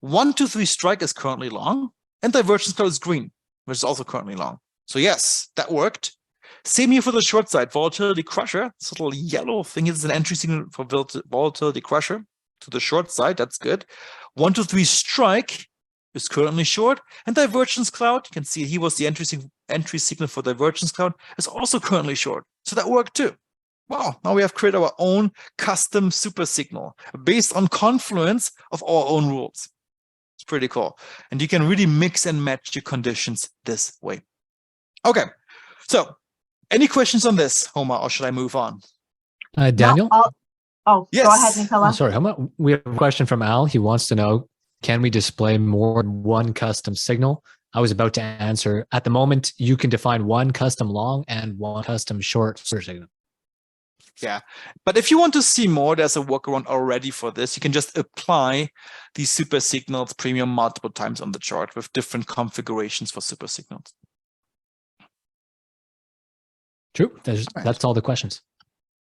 1, 2, 3 strike is currently long, and divergence cloud is green, which is also currently long. So yes, that worked. Same here for the short side, volatility crusher. This little yellow thing is an entry signal for volatility crusher to the short side. That's good. 1, 2, 3 strike is currently short, and divergence cloud, you can see he was the entry signal for divergence cloud, is also currently short. So that worked too. Wow, now we have created our own custom super signal based on confluence of our own rules. It's pretty cool. And you can really mix and match your conditions this way. Okay, so any questions on this, Homer, or should I move on? Daniel? No, yes. Go ahead, Nicola. Oh, sorry, Homer. We have a question from Al. He wants to know, can we display more than one custom signal? I was about to answer. At the moment, you can define one custom long and one custom short super signal. Yeah, but if you want to see more, there's a workaround already for this. You can just apply these super signals premium multiple times on the chart with different configurations for super signals. True. That's all the questions.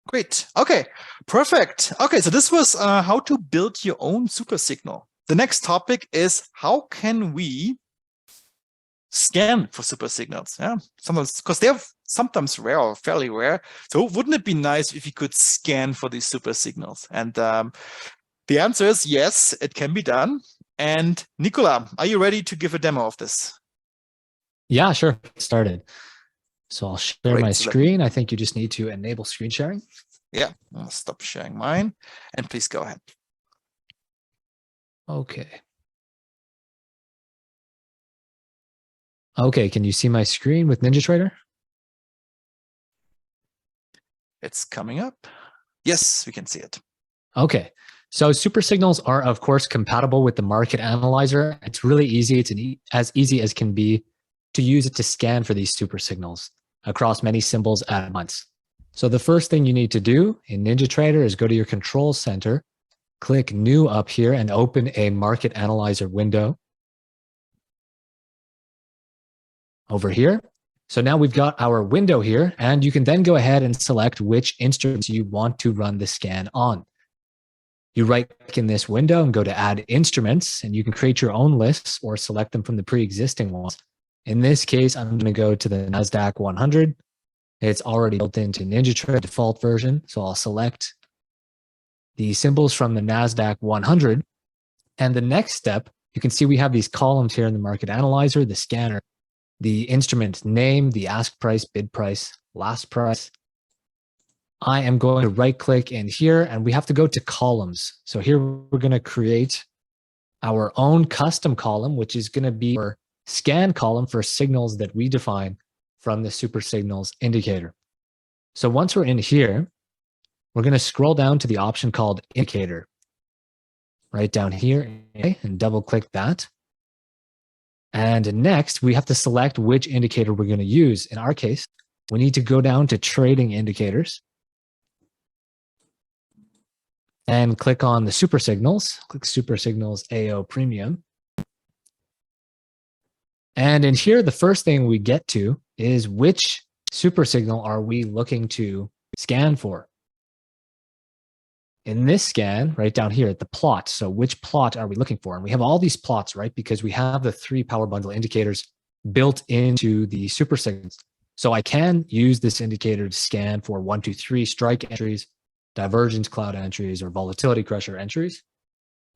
Great. Okay, perfect. Okay, so this was how to build your own super signal. The next topic is how can we scan for super signals? Yeah, sometimes because they're sometimes rare or fairly rare. So wouldn't it be nice if you could scan for these super signals? And the answer is yes, it can be done. And Nicola, are you ready to give a demo of this? Yeah, sure. Started. So I'll share Great. my screen. I think you just need to enable screen sharing. Yeah, I'll stop sharing mine and please go ahead. Okay. Okay, can you see my screen with NinjaTrader? It's coming up. Yes, we can see it. Okay, so super signals are, of course, compatible with the market analyzer. It's really easy. It's as easy as can be to use it to scan for these super signals across many symbols at once. So the first thing you need to do in NinjaTrader is go to your control center, click New up here, and open a market analyzer window over here. So now we've got our window here, and you can then go ahead and select which instruments you want to run the scan on. You right-click in this window and go to Add Instruments, and you can create your own lists or select them from the pre-existing ones. In this case, I'm going to go to the NASDAQ 100. It's already built into NinjaTrader default version, so I'll select the symbols from the NASDAQ 100. And the next step, you can see we have these columns here in the market analyzer, the scanner, the instrument name, the ask price, bid price, last price. I am going to right click in here and we have to go to columns. So here we're going to create our own custom column, which is going to be our scan column for signals that we define from the super signals indicator. So once we're in here, we're going to scroll down to the option called indicator right down here and double click that. And next, we have to select which indicator we're going to use. In our case, we need to go down to trading indicators and click on the super signals. Click super signals AO premium. And in here, the first thing we get to is which super signal are we looking to scan for? In this scan, right down here, the plot. So which plot are we looking for? And we have all these plots, right? Because we have the 3 Powerbundle indicators built into the super signals. So I can use this indicator to scan for 1, 2, 3 strike entries, divergence cloud entries, or volatility crusher entries.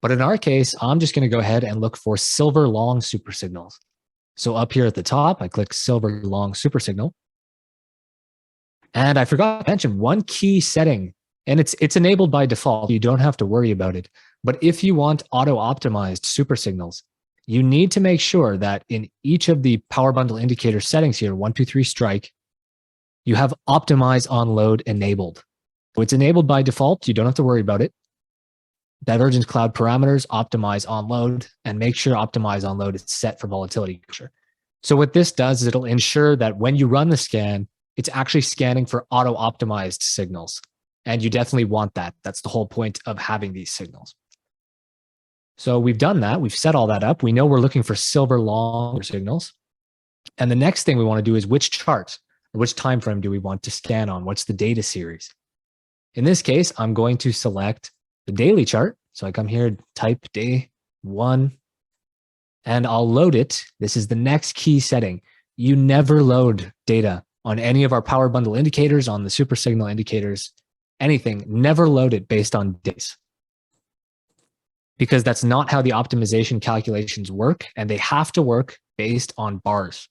But in our case, I'm just going to go ahead and look for silver long super signals. So up here at the top, I click silver long super signal. And I forgot to mention one key setting. And it's enabled by default. You don't have to worry about it. But if you want auto-optimized super signals, you need to make sure that in each of the Powerbundle indicator settings here, 1, 2, 3 strike, you have optimize on load enabled. So it's enabled by default. You don't have to worry about it. Divergence cloud parameters, optimize on load, and make sure optimize on load is set for volatility crusher. So what this does is it'll ensure that when you run the scan, it's actually scanning for auto-optimized signals. And you definitely want that. That's the whole point of having these signals. So we've done that. We've set all that up. We know we're looking for silver long signals. And the next thing we want to do is which chart or which time frame do we want to scan on? What's the data series? In this case, I'm going to select the daily chart. So I come here, type day 1, and I'll load it. This is the next key setting. You never load data on any of our Powerbundle indicators, on the super signal indicators, anything. Never load it based on days, because that's not how the optimization calculations work, and they have to work based on bars.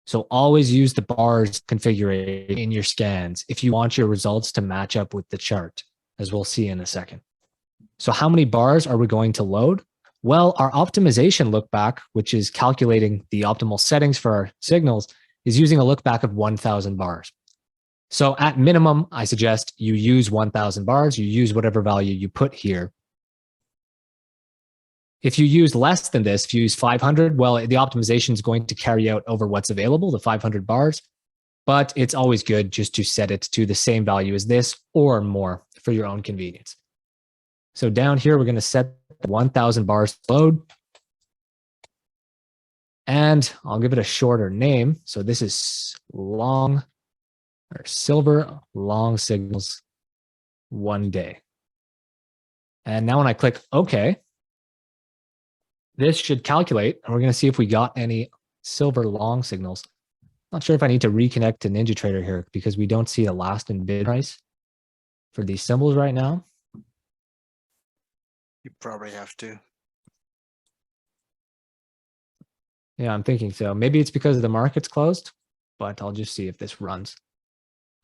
So always use the bars configuration in your scans if you want your results to match up with the chart, as we'll see in a second. So how many bars are we going to load? Well, our optimization lookback, which is calculating the optimal settings for our signals, is using a lookback of 1,000 bars. So at minimum, I suggest you use 1,000 bars. You use whatever value you put here. If you use less than this, if you use 500, well, the optimization is going to carry out over what's available, the 500 bars, but it's always good just to set it to the same value as this or more for your own convenience. So down here, we're going to set 1,000 bars to load, and I'll give it a shorter name. So this is long or silver long signals 1 day. And now when I click OK, this should calculate, and we're going to see if we got any silver long signals. Not sure if I need to reconnect to NinjaTrader here because we don't see the last in bid price for these symbols right now. You probably have to. Yeah, I'm thinking so. Maybe it's because the market's closed, but I'll just see if this runs.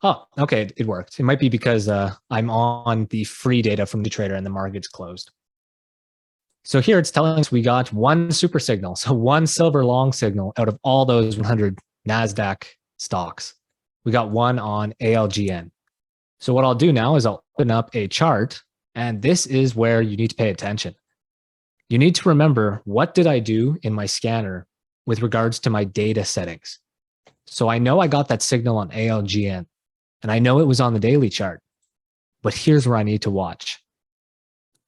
Oh, okay, it worked. It might be because I'm on the free data from NinjaTrader and the market's closed. So here it's telling us we got one super signal, so one silver long signal out of all those 100 NASDAQ stocks. We got one on ALGN. So what I'll do now is I'll open up a chart, and this is where you need to pay attention. You need to remember, what did I do in my scanner with regards to my data settings? So I know I got that signal on ALGN, and I know it was on the daily chart, but here's where I need to watch.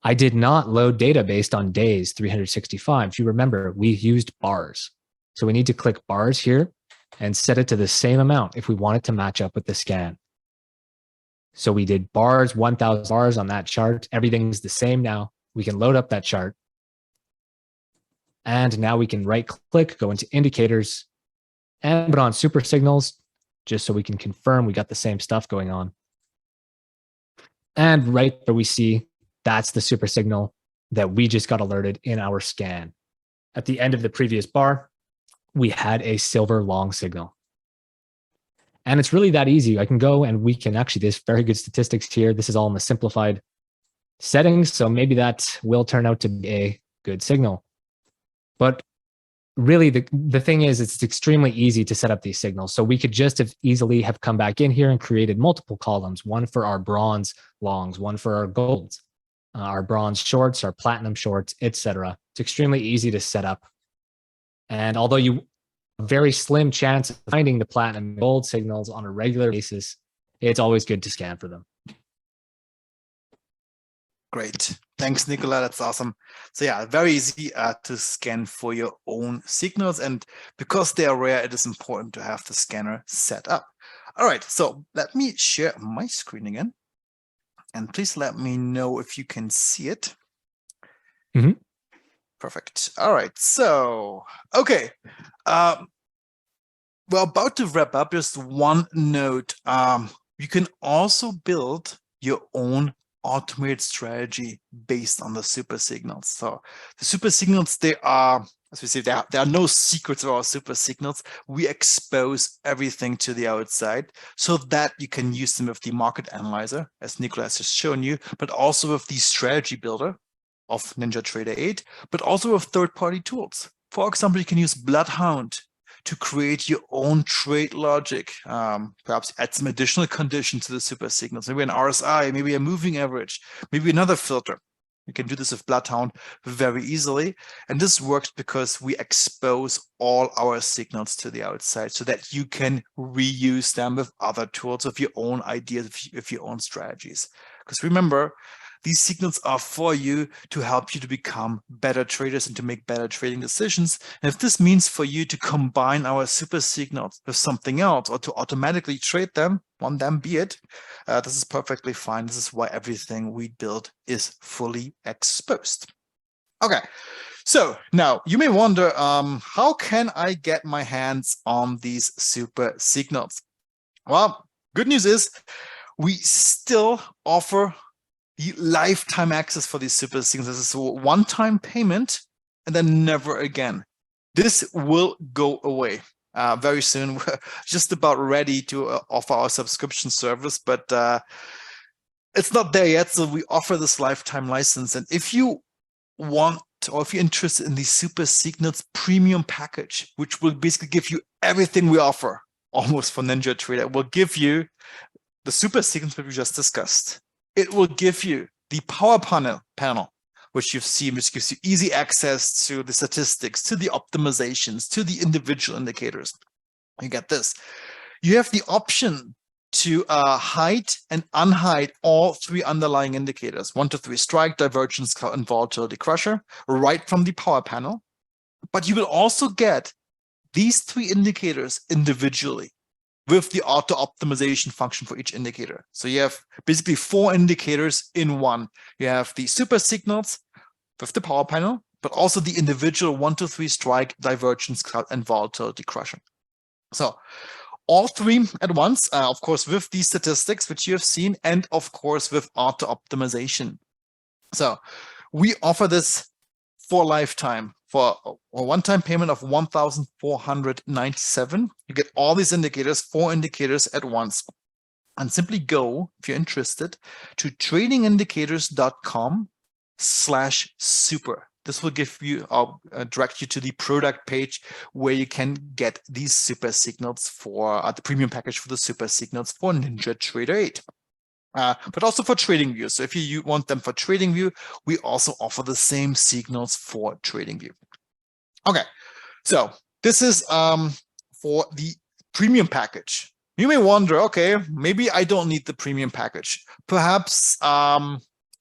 I did not load data based on days, 365. If you remember, we used bars. So we need to click bars here and set it to the same amount if we want it to match up with the scan. So we did bars, 1,000 bars on that chart. Everything's the same now. We can load up that chart. And now we can right click, go into indicators, and put on super signals, just so we can confirm we got the same stuff going on. And right there we see that's the super signal that we just got alerted in our scan. At the end of the previous bar, we had a silver long signal. And it's really that easy. I can go and we can actually, there's very good statistics here. This is all in the simplified settings. So maybe that will turn out to be a good signal. But really the thing is, it's extremely easy to set up these signals. So we could just have easily have come back in here and created multiple columns, one for our bronze longs, one for our golds, our bronze shorts, our platinum shorts, etc. It's extremely easy to set up. And although you very slim chance of finding the platinum and gold signals on a regular basis, it's always good to scan for them. Great. Thanks, Nicola. That's awesome. So yeah, very easy to scan for your own signals. And because they are rare, it is important to have the scanner set up. All right, so let me share my screen again. And please let me know if you can see it. Mm-hmm. Perfect. All right, so, okay. We're about to wrap up. Just one note. You can also build your own automated strategy based on the super signals. So the super signals, they are, as we say, there are no secrets of our super signals. We expose everything to the outside so that you can use them with the market analyzer, as Nicola has just shown you, but also with the strategy builder of NinjaTrader 8, but also with third-party tools. For example, you can use Bloodhound to create your own trade logic, perhaps add some additional conditions to the super signals, maybe an RSI, maybe a moving average, maybe another filter. You can do this with Bloodhound very easily. And this works because we expose all our signals to the outside so that you can reuse them with other tools, of your own ideas, of your own strategies. Because remember, these signals are for you to help you to become better traders and to make better trading decisions. And if this means for you to combine our super signals with something else or to automatically trade them, on them be it, this is perfectly fine. This is why everything we build is fully exposed. Okay, so now you may wonder, how can I get my hands on these super signals? Well, good news is we still offer the lifetime access for these super signals. This is a one-time payment and then never again. This will go away very soon. We're just about ready to offer our subscription service, but it's not there yet. So we offer this lifetime license. And if you want, or if you're interested in the super signals premium package, which will basically give you everything we offer almost for NinjaTrader, it will give you the super signals that we just discussed. It will give you the Powerbundle panel, which you've seen, which gives you easy access to the statistics, to the optimizations, to the individual indicators. You get this. You have the option to hide and unhide all three underlying indicators, 1 to 3 strike, divergence, and volatility crusher, right from the Power panel. But you will also get these three indicators individually with the auto optimization function for each indicator. So you have basically 4 indicators in one. You have the super signals with the Power panel, but also the individual 1 to 3 strike, divergence, and volatility crusher. So all three at once, of course, with these statistics, which you have seen, and of course, with auto optimization. So we offer this for lifetime for a one-time payment of $1,497. You get all these indicators, 4 indicators at once. And simply go, if you're interested, to tradingindicators.com/super. This will give you, direct you to the product page where you can get these super signals for the premium package for the super signals for NinjaTrader 8. But also for TradingView. So if you want them for TradingView, we also offer the same signals for TradingView. Okay, so this is for the premium package. You may wonder, okay, maybe I don't need the premium package. Perhaps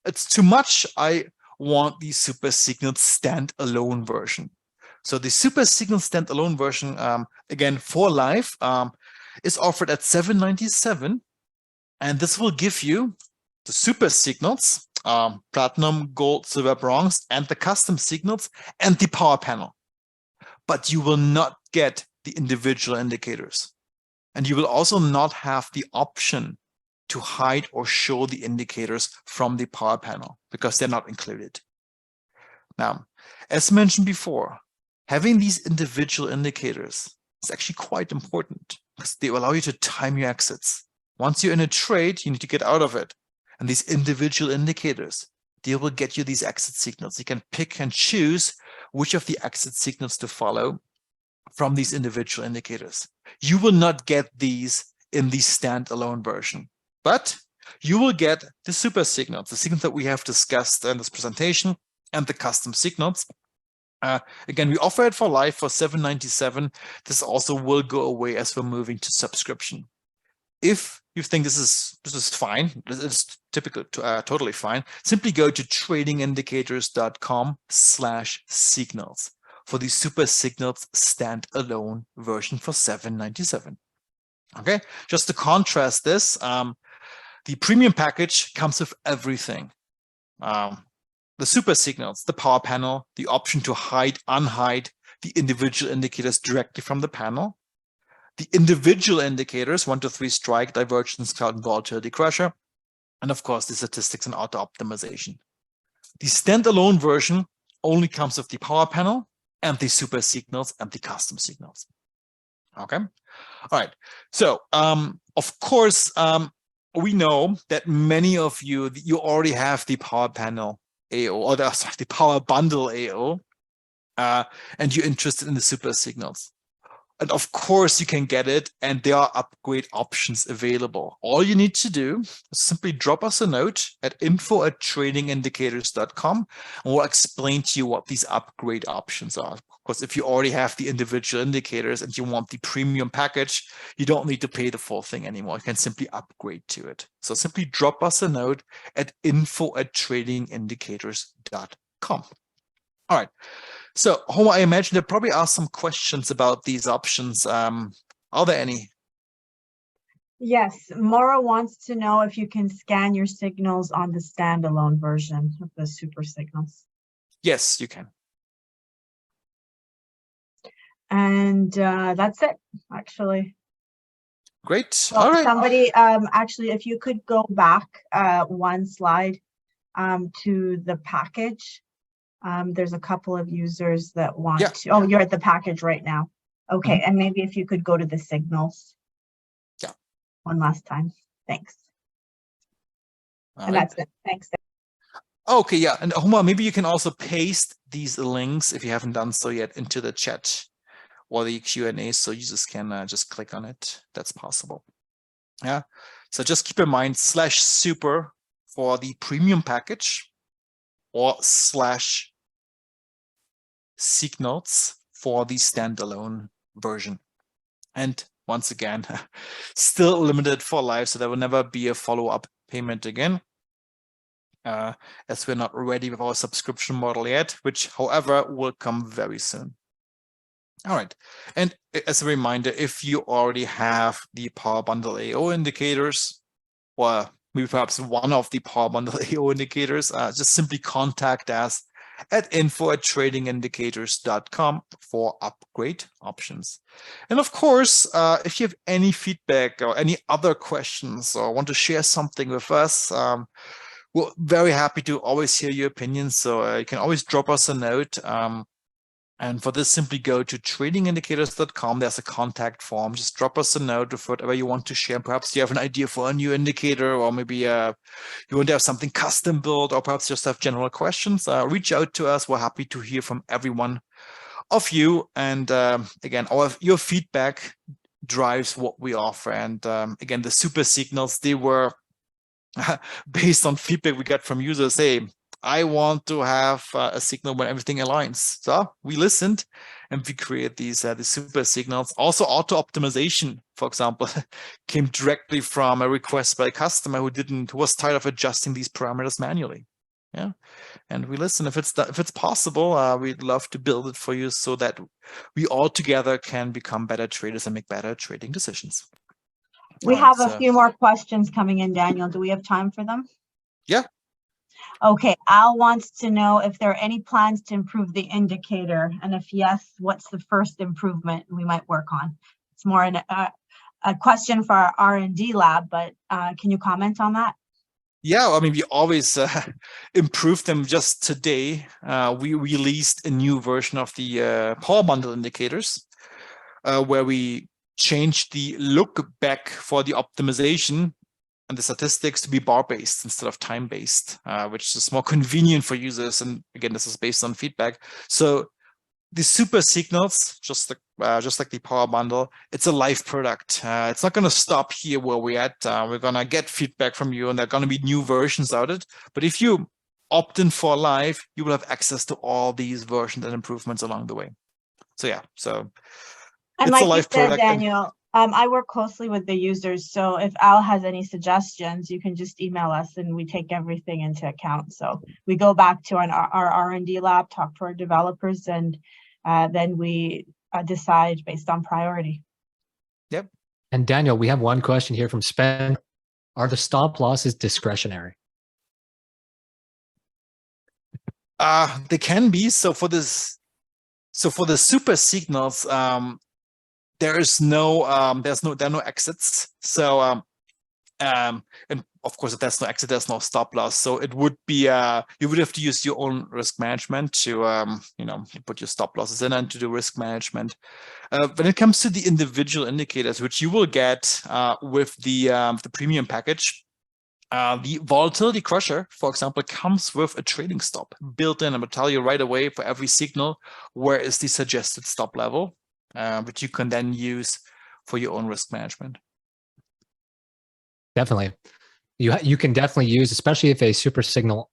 it's too much. I want the Super Signal standalone version. So the Super Signal standalone version, again, for life, is offered at $797. And this will give you the super signals, platinum, gold, silver, bronze, and the custom signals and the power panel. But you will not get the individual indicators. And you will also not have the option to hide or show the indicators from the power panel because they're not included. Now, as mentioned before, having these individual indicators is actually quite important because they allow you to time your exits. Once you're in a trade, you need to get out of it. And these individual indicators, they will get you these exit signals. You can pick and choose which of the exit signals to follow from these individual indicators. You will not get these in the standalone version, but you will get the super signals, the signals that we have discussed in this presentation, and the custom signals. Again, we offer it for life for $797. This also will go away as we're moving to subscription. If you think this is fine, this is totally fine, simply go to tradingindicators.com/signals for the Super Signals standalone version for $797. Okay, just to contrast this, the premium package comes with everything. The Super Signals, the power panel, the option to hide, unhide the individual indicators directly from the panel, the individual indicators, 1 to 3 strike, divergence, cloud, and volatility crusher, and of course the statistics and auto optimization. The standalone version only comes with the power panel and the super signals and the custom signals. Okay, all right. So of course we know that many of you already have the power panel AO or the Powerbundle AO, and you're interested in the super signals. And of course, you can get it, and there are upgrade options available. All you need to do is simply drop us a note at info@tradingindicators.com, and we'll explain to you what these upgrade options are. Of course, if you already have the individual indicators and you want the premium package, you don't need to pay the full thing anymore. You can simply upgrade to it. So simply drop us a note at info@tradingindicators.com. All right. So, Homer, I imagine there probably are some questions about these options. Are there any? Yes, Maura wants to know if you can scan your signals on the standalone version of the super signals. Yes, you can. And that's it, actually. Great. Well, all right. Somebody, actually, if you could go back one slide to the package. There's a couple of users that want to. Oh, you're at the package right now. Okay, and maybe if you could go to the signals. Yeah. One last time. Thanks. And that's it. Thanks. Okay, yeah. And Homer, maybe you can also paste these links, if you haven't done so yet, into the chat or the Q&A, so users can just click on it. That's possible. Yeah. So just keep in mind /super for the premium package, or /signals for the standalone version. And once again, still limited for life, so there will never be a follow-up payment again, as we're not ready with our subscription model yet, which, however, will come very soon. All right. And as a reminder, if you already have the Powerbundle AO indicators, or maybe perhaps one of the Powerbundle AO indicators, just simply contact us at info@tradingindicators.com for upgrade options. And of course, if you have any feedback or any other questions or want to share something with us, we're very happy to always hear your opinions. So you can always drop us a note. And for this, simply go to tradingindicators.com. There's a contact form. Just drop us a note with whatever you want to share. Perhaps you have an idea for a new indicator, or maybe you want to have something custom built, or perhaps just have general questions. Reach out to us. We're happy to hear from every one of you. And again, your feedback drives what we offer. And again, the super signals, they were based on feedback we got from users. Hey, I want to have a signal when everything aligns. So we listened and we create these the super signals. Also, auto optimization, for example, came directly from a request by a customer who was tired of adjusting these parameters manually. Yeah, and we listen. If it's possible, we'd love to build it for you so that we all together can become better traders and make better trading decisions. We have a few more questions coming in, Daniel. Do we have time for them? Yeah. Okay, Al wants to know if there are any plans to improve the indicator, and if yes, what's the first improvement we might work on? It's more a question for our R&D lab, but can you comment on that? Yeah, I mean, we always improve them. Just today, we released a new version of the Powerbundle indicators, where we changed the look back for the optimization and the statistics to be bar-based instead of time-based, which is more convenient for users. And again, this is based on feedback. So the super signals, just like the Powerbundle, it's a live product. It's not going to stop here where we're at. We're going to get feedback from you, and there are going to be new versions out of it. But if you opt in for live, you will have access to all these versions and improvements along the way. So yeah, so and it's like a live you said, product. Daniel, I work closely with the users, so if Al has any suggestions, you can just email us and we take everything into account. So we go back to our R&D lab, talk to our developers, and then we decide based on priority. Yep. And Daniel, we have one question here from Spen. Are the stop losses discretionary? They can be. So for the super signals, there are no exits. So and of course, if there's no exit, there's no stop loss. So it would be you would have to use your own risk management to put your stop losses in and to do risk management. When it comes to the individual indicators, which you will get with the premium package, the volatility crusher, for example, comes with a trading stop built in. I'm going to tell you right away for every signal where is the suggested stop level. which you can then use for your own risk management. Definitely. You can definitely use, especially if a super signal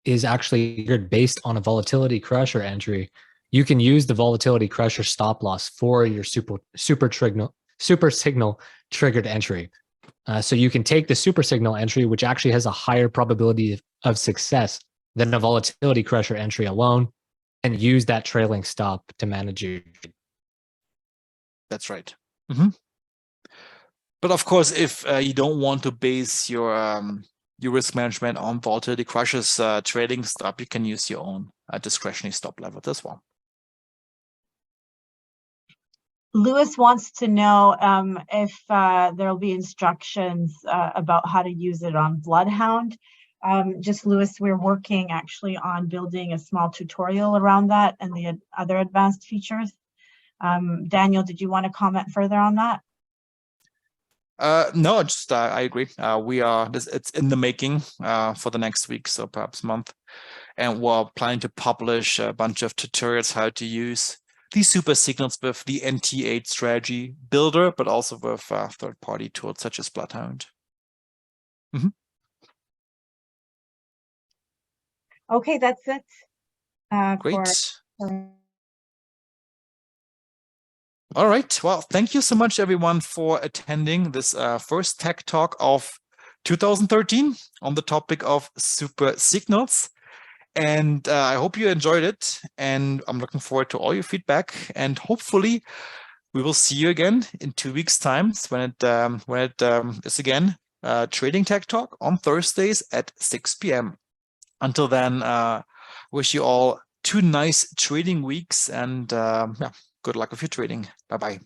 is actually triggered based on a volatility crusher entry. You can use the volatility crusher stop loss for your super signal triggered entry. So you can take the super signal entry, which actually has a higher probability of success than a volatility crusher entry alone, and use that trailing stop to manage your trade. That's right. But of course, if you don't want to base your risk management on volatility crushers trading stop, you can use your own discretionary stop level as well. Lewis wants to know if there'll be instructions about how to use it on Bloodhound. Just Lewis, we're working actually on building a small tutorial around that and the other advanced features. Daniel, did you want to comment further on that? No, just I agree. It's in the making for the next week, so perhaps month, and we're planning to publish a bunch of tutorials how to use these super signals with the NT8 strategy builder, but also with third-party tools such as Bloodhound. Okay, that's it. Great. All right. Well, thank you so much, everyone, for attending this first Tech Talk of 2013 on the topic of super signals. And I hope you enjoyed it. And I'm looking forward to all your feedback. And hopefully, we will see you again in 2 weeks' time when it is again Trading Tech Talk on Thursdays at 6 p.m. Until then, wish you all 2 nice trading weeks, and yeah, good luck with your trading. Bye-bye.